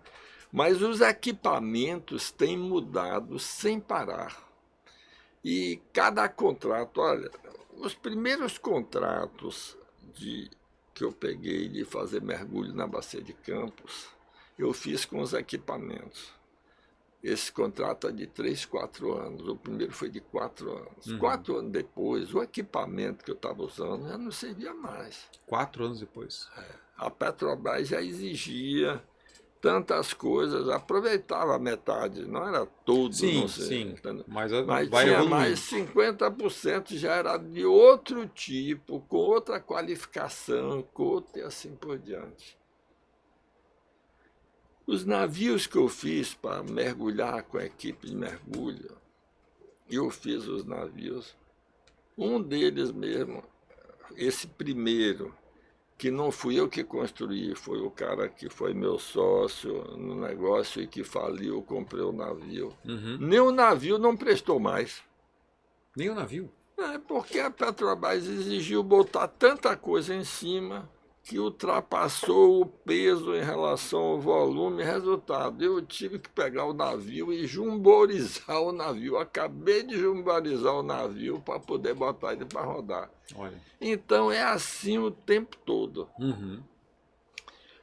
Mas os equipamentos têm mudado sem parar. E cada contrato, olha, os primeiros contratos que eu peguei de fazer mergulho na Bacia de Campos, eu fiz com os equipamentos. Esse contrato é de 3, 4 anos. O primeiro foi de 4 anos. Uhum. 4 anos depois, o equipamento que eu estava usando já não servia mais. 4 anos depois. A Petrobras já exigia tantas coisas, aproveitava a metade, não era tudo, Sim, não sei, sim. entendeu? Mas Mas vai tinha evoluindo. mais 50% já era de outro tipo, com outra qualificação, com outra e assim por diante. Os navios que eu fiz para mergulhar com a equipe de mergulho, eu fiz os navios, um deles mesmo, esse primeiro, que não fui eu que construí, foi o cara que foi meu sócio no negócio e que faliu, eu comprei o navio. Uhum. Nem o navio não prestou mais. Nem o navio. É porque a Petrobras exigiu botar tanta coisa em cima que ultrapassou o peso em relação ao volume. Resultado, eu tive que pegar o navio e jumborizar o navio. Acabei de jumborizar o navio para poder botar ele para rodar. Olha. Então é assim o tempo todo. Uhum.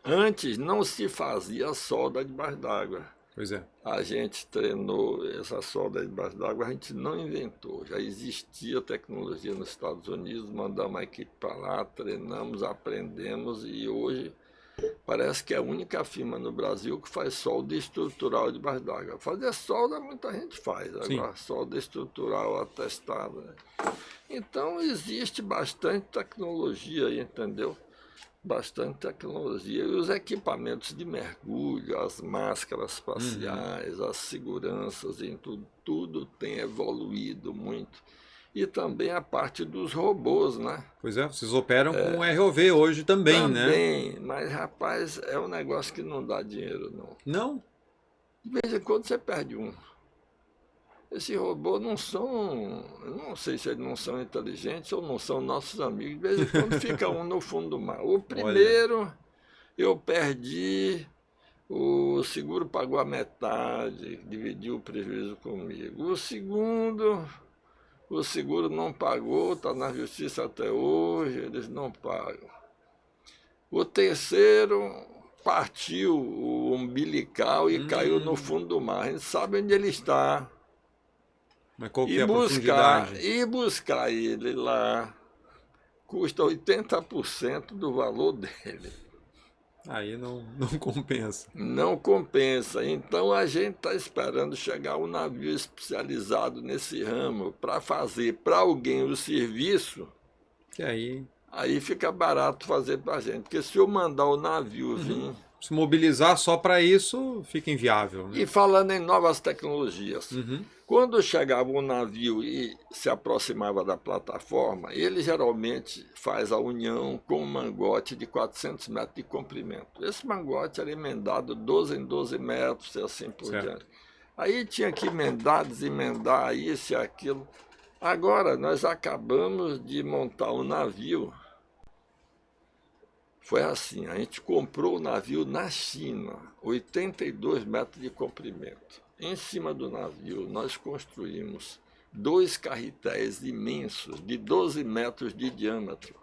Antes não se fazia solda debaixo d'água. Pois é. A gente treinou essa solda debaixo d'água, a gente não inventou. Já existia tecnologia nos Estados Unidos, mandamos a equipe para lá, treinamos, aprendemos e hoje parece que é a única firma no Brasil que faz solda estrutural debaixo d'água. Fazer solda muita gente faz, agora solda estrutural atestada. Né? Então existe bastante tecnologia aí, entendeu? Bastante tecnologia. E os equipamentos de mergulho, as máscaras faciais, as seguranças, em tudo, tudo tem evoluído muito. E também a parte dos robôs, né? Pois é, vocês operam com ROV hoje também, né? Também, mas rapaz, é um negócio que não dá dinheiro, não. Não? De vez em quando você perde um. Esses robôs não são, não sei se eles não são inteligentes ou não são nossos amigos. De vez em quando fica um no fundo do mar. O primeiro eu perdi, o seguro pagou a metade, dividiu o prejuízo comigo. O segundo, o seguro não pagou, está na justiça até hoje, eles não pagam. O terceiro partiu o umbilical e caiu no fundo do mar. A gente sabe onde ele está. Mas qual que é a profundidade? E buscar ele lá custa 80% do valor dele. Aí não compensa. Não compensa. Então a gente está esperando chegar um navio especializado nesse ramo para fazer para alguém o serviço. Que aí fica barato fazer para a gente. Porque se eu mandar o navio vir... Se mobilizar só para isso, fica inviável. Né? E falando em novas tecnologias, quando chegava um navio e se aproximava da plataforma, ele geralmente faz a união com um mangote de 400 metros de comprimento. Esse mangote era emendado 12 em 12 metros e assim por diante. Aí tinha que emendar, desemendar isso e aquilo. Agora, nós acabamos de montar um navio. Foi assim, a gente comprou o navio na China, 82 metros de comprimento. Em cima do navio, nós construímos 2 carretéis imensos, de 12 metros de diâmetro.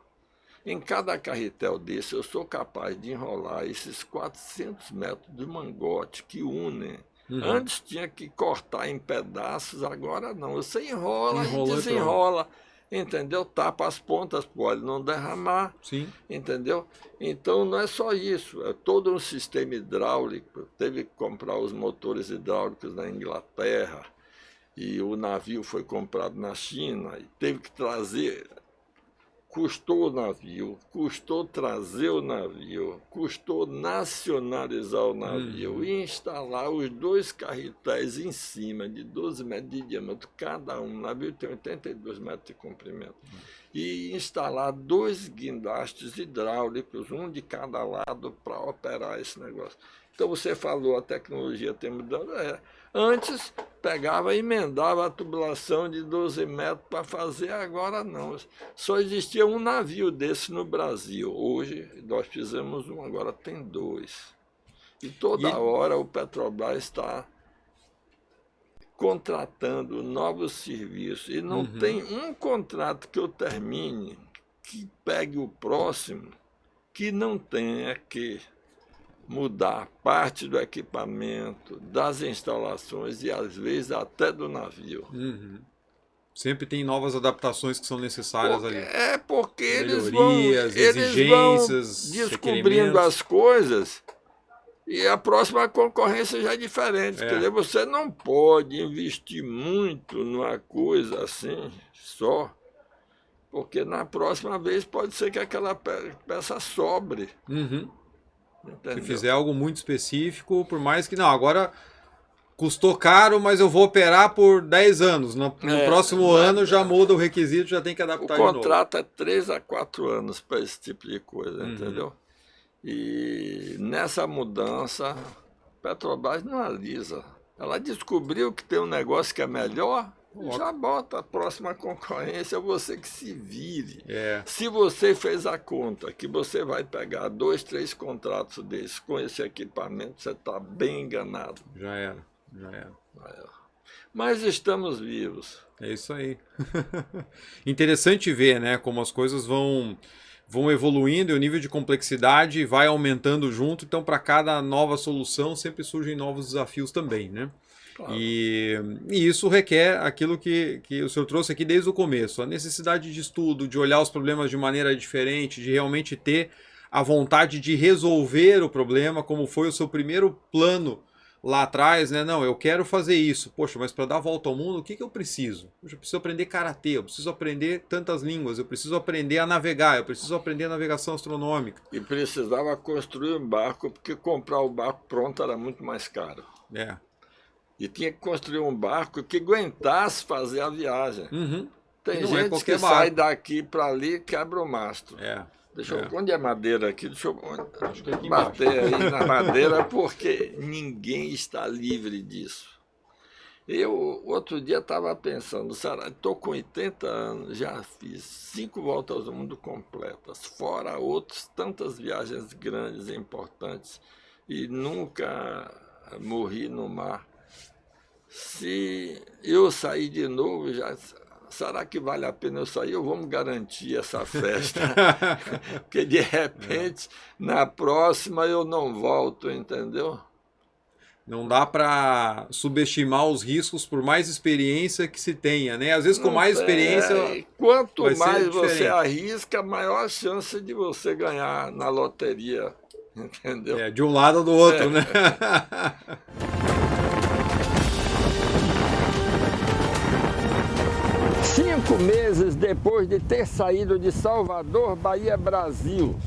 Em cada carretel desse, eu sou capaz de enrolar esses 400 metros de mangote que unem. Antes tinha que cortar em pedaços, agora não. Você enrola e desenrola. Entendeu? Tapa as pontas para o óleo não derramar. Sim. Entendeu? Então não é só isso, é todo um sistema hidráulico. Teve que comprar os motores hidráulicos na Inglaterra e o navio foi comprado na China e teve que trazer. Custou o navio, custou trazer o navio, custou nacionalizar o navio e instalar os 2 carretéis em cima de 12 metros de diâmetro cada um. O navio tem 82 metros de comprimento. E instalar 2 guindastes hidráulicos, um de cada lado, para operar esse negócio. Então você falou, a tecnologia tem mudado. Antes pegava e emendava a tubulação de 12 metros para fazer, agora não. Só existia um navio desse no Brasil. Hoje nós fizemos um, agora tem 2. E toda hora o Petrobras está contratando novos serviços. E não tem um contrato que eu termine que pegue o próximo que não tenha que mudar parte do equipamento, das instalações e às vezes até do navio. Uhum. Sempre tem novas adaptações que são necessárias ali. Porque Melhorias, eles vão exigências, descobrindo requerimentos. as coisas e a próxima concorrência já é diferente. Quer dizer, você não pode investir muito numa coisa assim só, porque na próxima vez pode ser que aquela peça sobre. Uhum. Entendeu? Se fizer algo muito específico, por mais que... Não, agora custou caro, mas eu vou operar por 10 anos. No próximo ano já muda o requisito, já tem que adaptar de novo. O contrato é 3 a 4 anos para esse tipo de coisa, entendeu? E nessa mudança, Petrobras não alisa. Ela descobriu que tem um negócio que é melhor, já bota a próxima concorrência, você que se vire. Se você fez a conta que você vai pegar 2, 3 contratos desses com esse equipamento, você está bem enganado. Já era. Mas estamos vivos. É isso aí. Interessante ver, né, como as coisas vão evoluindo e o nível de complexidade vai aumentando junto. Então, para cada nova solução, sempre surgem novos desafios também, né? Claro. E isso requer aquilo que o senhor trouxe aqui desde o começo. A necessidade de estudo, de olhar os problemas de maneira diferente, de realmente ter a vontade de resolver o problema, como foi o seu primeiro plano lá atrás, né? Não, eu quero fazer isso. Poxa, mas para dar a volta ao mundo, o que eu preciso? Poxa, eu preciso aprender karatê, eu preciso aprender tantas línguas, eu preciso aprender a navegar, eu preciso aprender a navegação astronômica. E precisava construir um barco, porque comprar o barco pronto era muito mais caro. E tinha que construir um barco que aguentasse fazer a viagem. Tem gente que sai daqui para ali e quebra o mastro. Deixa eu... Onde é madeira aqui? Deixa eu bater aí na madeira, porque ninguém está livre disso. Eu, outro dia, estava pensando, estou com 80 anos, já fiz 5 voltas ao mundo completas, fora outras tantas viagens grandes e importantes, e nunca morri no mar. Se eu sair de novo, será que vale a pena eu sair? Ou vamos garantir essa festa? Porque de repente, na próxima eu não volto, entendeu? Não dá para subestimar os riscos por mais experiência que se tenha, né? Às vezes com mais experiência... Quanto mais você arrisca, maior a chance de você ganhar na loteria, entendeu? De um lado ou do outro, né? 5 meses depois de ter saído de Salvador, Bahia, Brasil,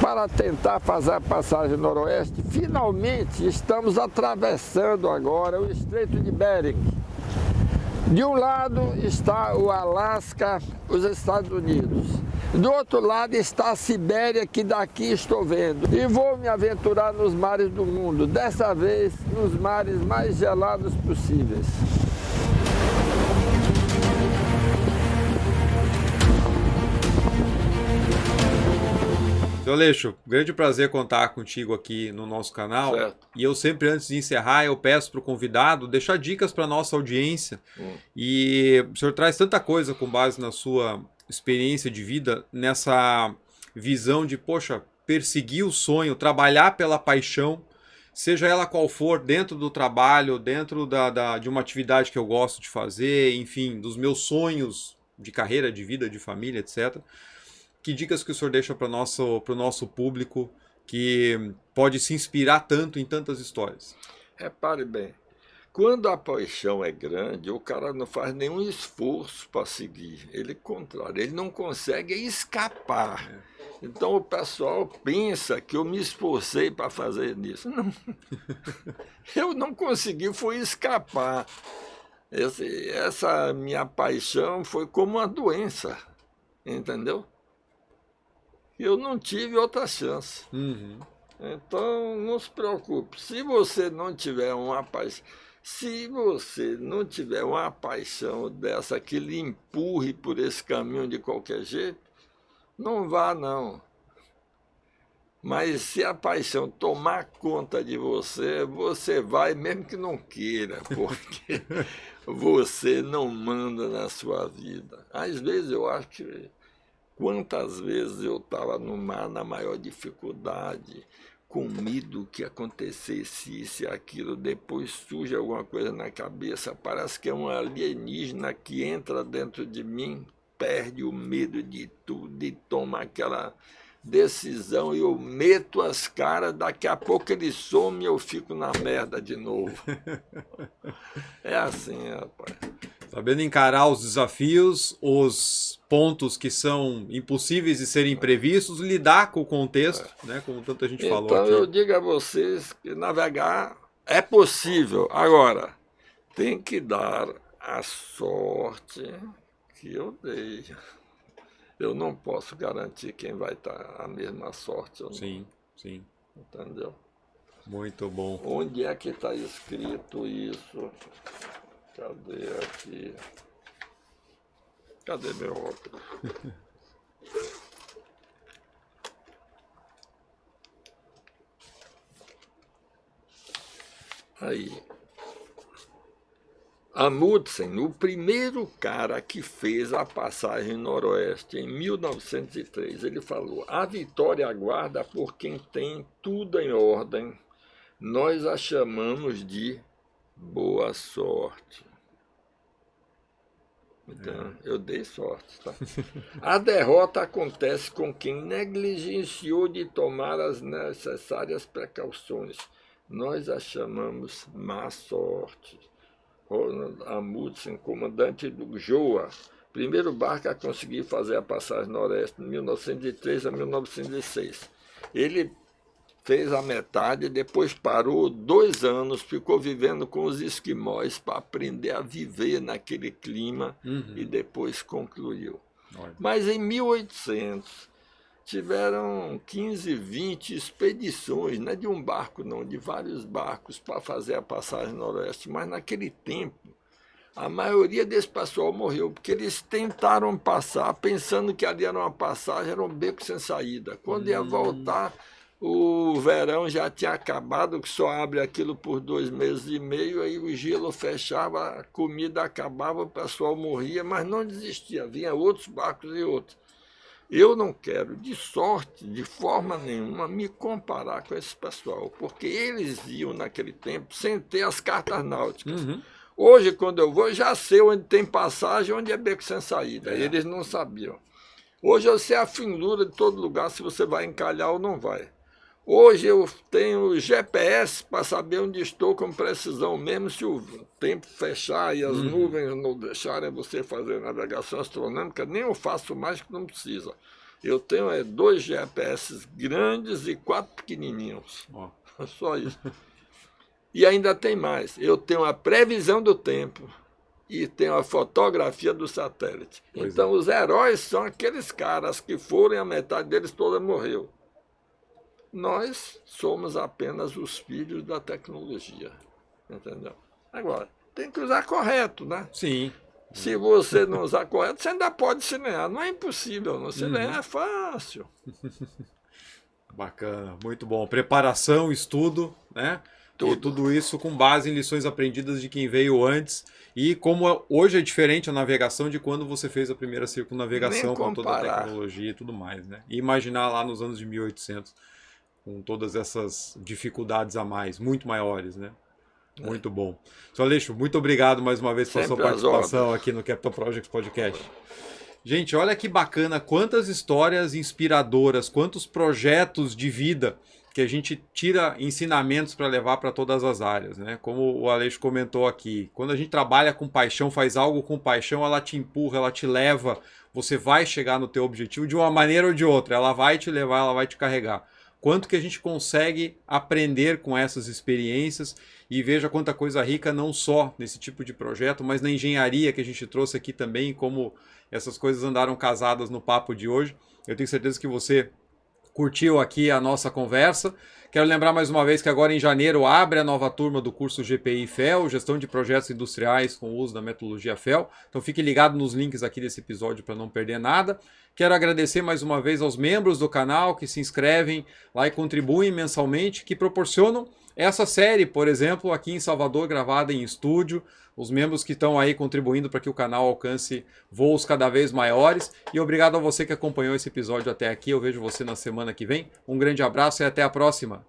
para tentar fazer a passagem noroeste, finalmente estamos atravessando agora o Estreito de Bering. De um lado está o Alasca, os Estados Unidos. Do outro lado está a Sibéria, que daqui estou vendo. E vou me aventurar nos mares do mundo, dessa vez nos mares mais gelados possíveis. Seu Aleixo, grande prazer contar contigo aqui no nosso canal. Certo. E eu sempre, antes de encerrar, eu peço para o convidado deixar dicas para a nossa audiência. E o senhor traz tanta coisa com base na sua experiência de vida, nessa visão de, poxa, perseguir o sonho, trabalhar pela paixão, seja ela qual for, dentro do trabalho, dentro de uma atividade que eu gosto de fazer, enfim, dos meus sonhos de carreira, de vida, de família, etc. Que dicas que o senhor deixa para o nosso público que pode se inspirar tanto em tantas histórias? Repare bem, quando a paixão é grande, o cara não faz nenhum esforço para seguir. Ele, contrário, ele não consegue escapar. Então o pessoal pensa que eu me esforcei para fazer isso. Não. Eu não consegui, foi escapar. Essa minha paixão foi como uma doença, entendeu? Eu não tive outra chance. Então, não se preocupe. Se você não tiver uma paixão dessa que lhe empurre por esse caminho de qualquer jeito, não vá, não. Mas se a paixão tomar conta de você, você vai mesmo que não queira, porque você não manda na sua vida. Às vezes eu acho que quantas vezes eu estava no mar na maior dificuldade, com medo que acontecesse isso e aquilo, depois surge alguma coisa na cabeça, parece que é um alienígena que entra dentro de mim, perde o medo de tudo e toma aquela decisão e eu meto as caras, daqui a pouco ele some e eu fico na merda de novo. É assim, rapaz. Sabendo encarar os desafios, os pontos que são impossíveis de serem previstos, lidar com o contexto, né, como tanta gente falou Então aqui. eu digo a vocês que navegar é possível. Agora, tem que dar a sorte que eu dei. Eu não posso garantir quem vai estar a mesma sorte ou não. Sim, sim. Entendeu? Muito bom. Onde é que está escrito isso? Cadê aqui? Cadê meu óculos? Aí. Amundsen, o primeiro cara que fez a passagem noroeste em 1903, ele falou: a vitória aguarda por quem tem tudo em ordem. Nós a chamamos de boa sorte. Então, eu dei sorte, tá? A derrota acontece com quem negligenciou de tomar as necessárias precauções. Nós a chamamos má sorte. Ronald Amundsen, comandante do JOA, primeiro barco a conseguir fazer a passagem noroeste, de 1903 a 1906. Ele fez a metade, depois parou 2 anos, ficou vivendo com os esquimós para aprender a viver naquele clima e depois concluiu. Mas em 1800 tiveram 15, 20 expedições, não é de um barco não, de vários barcos para fazer a passagem noroeste, mas naquele tempo a maioria desse pessoal morreu, porque eles tentaram passar pensando que ali era uma passagem, era um beco sem saída. Quando ia voltar, o verão já tinha acabado, que só abre aquilo por 2 meses e meio, aí o gelo fechava, a comida acabava, o pessoal morria, mas não desistia, vinha outros barcos e outros. Eu não quero, de sorte, de forma nenhuma, me comparar com esse pessoal, porque eles iam naquele tempo sem ter as cartas náuticas. Hoje, quando eu vou, já sei onde tem passagem, onde é beco sem saída. Eles não sabiam. Hoje eu sei a finura de todo lugar, se você vai encalhar ou não vai. Hoje eu tenho GPS para saber onde estou com precisão, mesmo se o tempo fechar e as nuvens não deixarem você fazer navegação astronômica, nem eu faço mais que não precisa. Eu tenho 2 GPS grandes e 4 pequenininhos. Só isso. E ainda tem mais. Eu tenho a previsão do tempo e tenho a fotografia do satélite. Então os heróis são aqueles caras que foram e a metade deles toda morreu. Nós somos apenas os filhos da tecnologia, entendeu? Agora, tem que usar correto, né? Sim. Se você não usar correto, você ainda pode se lenhar. Não é impossível, não. Se lenhar é fácil. Bacana, muito bom. Preparação, estudo, né? E tudo isso com base em lições aprendidas de quem veio antes. E como hoje é diferente a navegação de quando você fez a primeira circunnavegação com toda a tecnologia e tudo mais, né? E imaginar lá nos anos de 1800, com todas essas dificuldades a mais, muito maiores, né? Muito bom. Sr. Aleixo, muito obrigado mais uma vez pela sua participação aqui no Capital Projects Podcast. Gente, olha que bacana, quantas histórias inspiradoras, quantos projetos de vida que a gente tira ensinamentos para levar para todas as áreas, né? Como o Aleixo comentou aqui, quando a gente trabalha com paixão, faz algo com paixão, ela te empurra, ela te leva, você vai chegar no teu objetivo de uma maneira ou de outra, ela vai te levar, ela vai te carregar. Quanto que a gente consegue aprender com essas experiências e veja quanta coisa rica não só nesse tipo de projeto, mas na engenharia que a gente trouxe aqui também, como essas coisas andaram casadas no papo de hoje. Eu tenho certeza que você curtiu aqui a nossa conversa. Quero lembrar mais uma vez que agora em janeiro abre a nova turma do curso GPI FEL, Gestão de Projetos Industriais com o uso da metodologia FEL. Então fique ligado nos links aqui desse episódio para não perder nada. Quero agradecer mais uma vez aos membros do canal que se inscrevem lá e contribuem mensalmente, que proporcionam essa série, por exemplo, aqui em Salvador, gravada em estúdio. Os membros que estão aí contribuindo para que o canal alcance voos cada vez maiores. E obrigado a você que acompanhou esse episódio até aqui. Eu vejo você na semana que vem. Um grande abraço e até a próxima.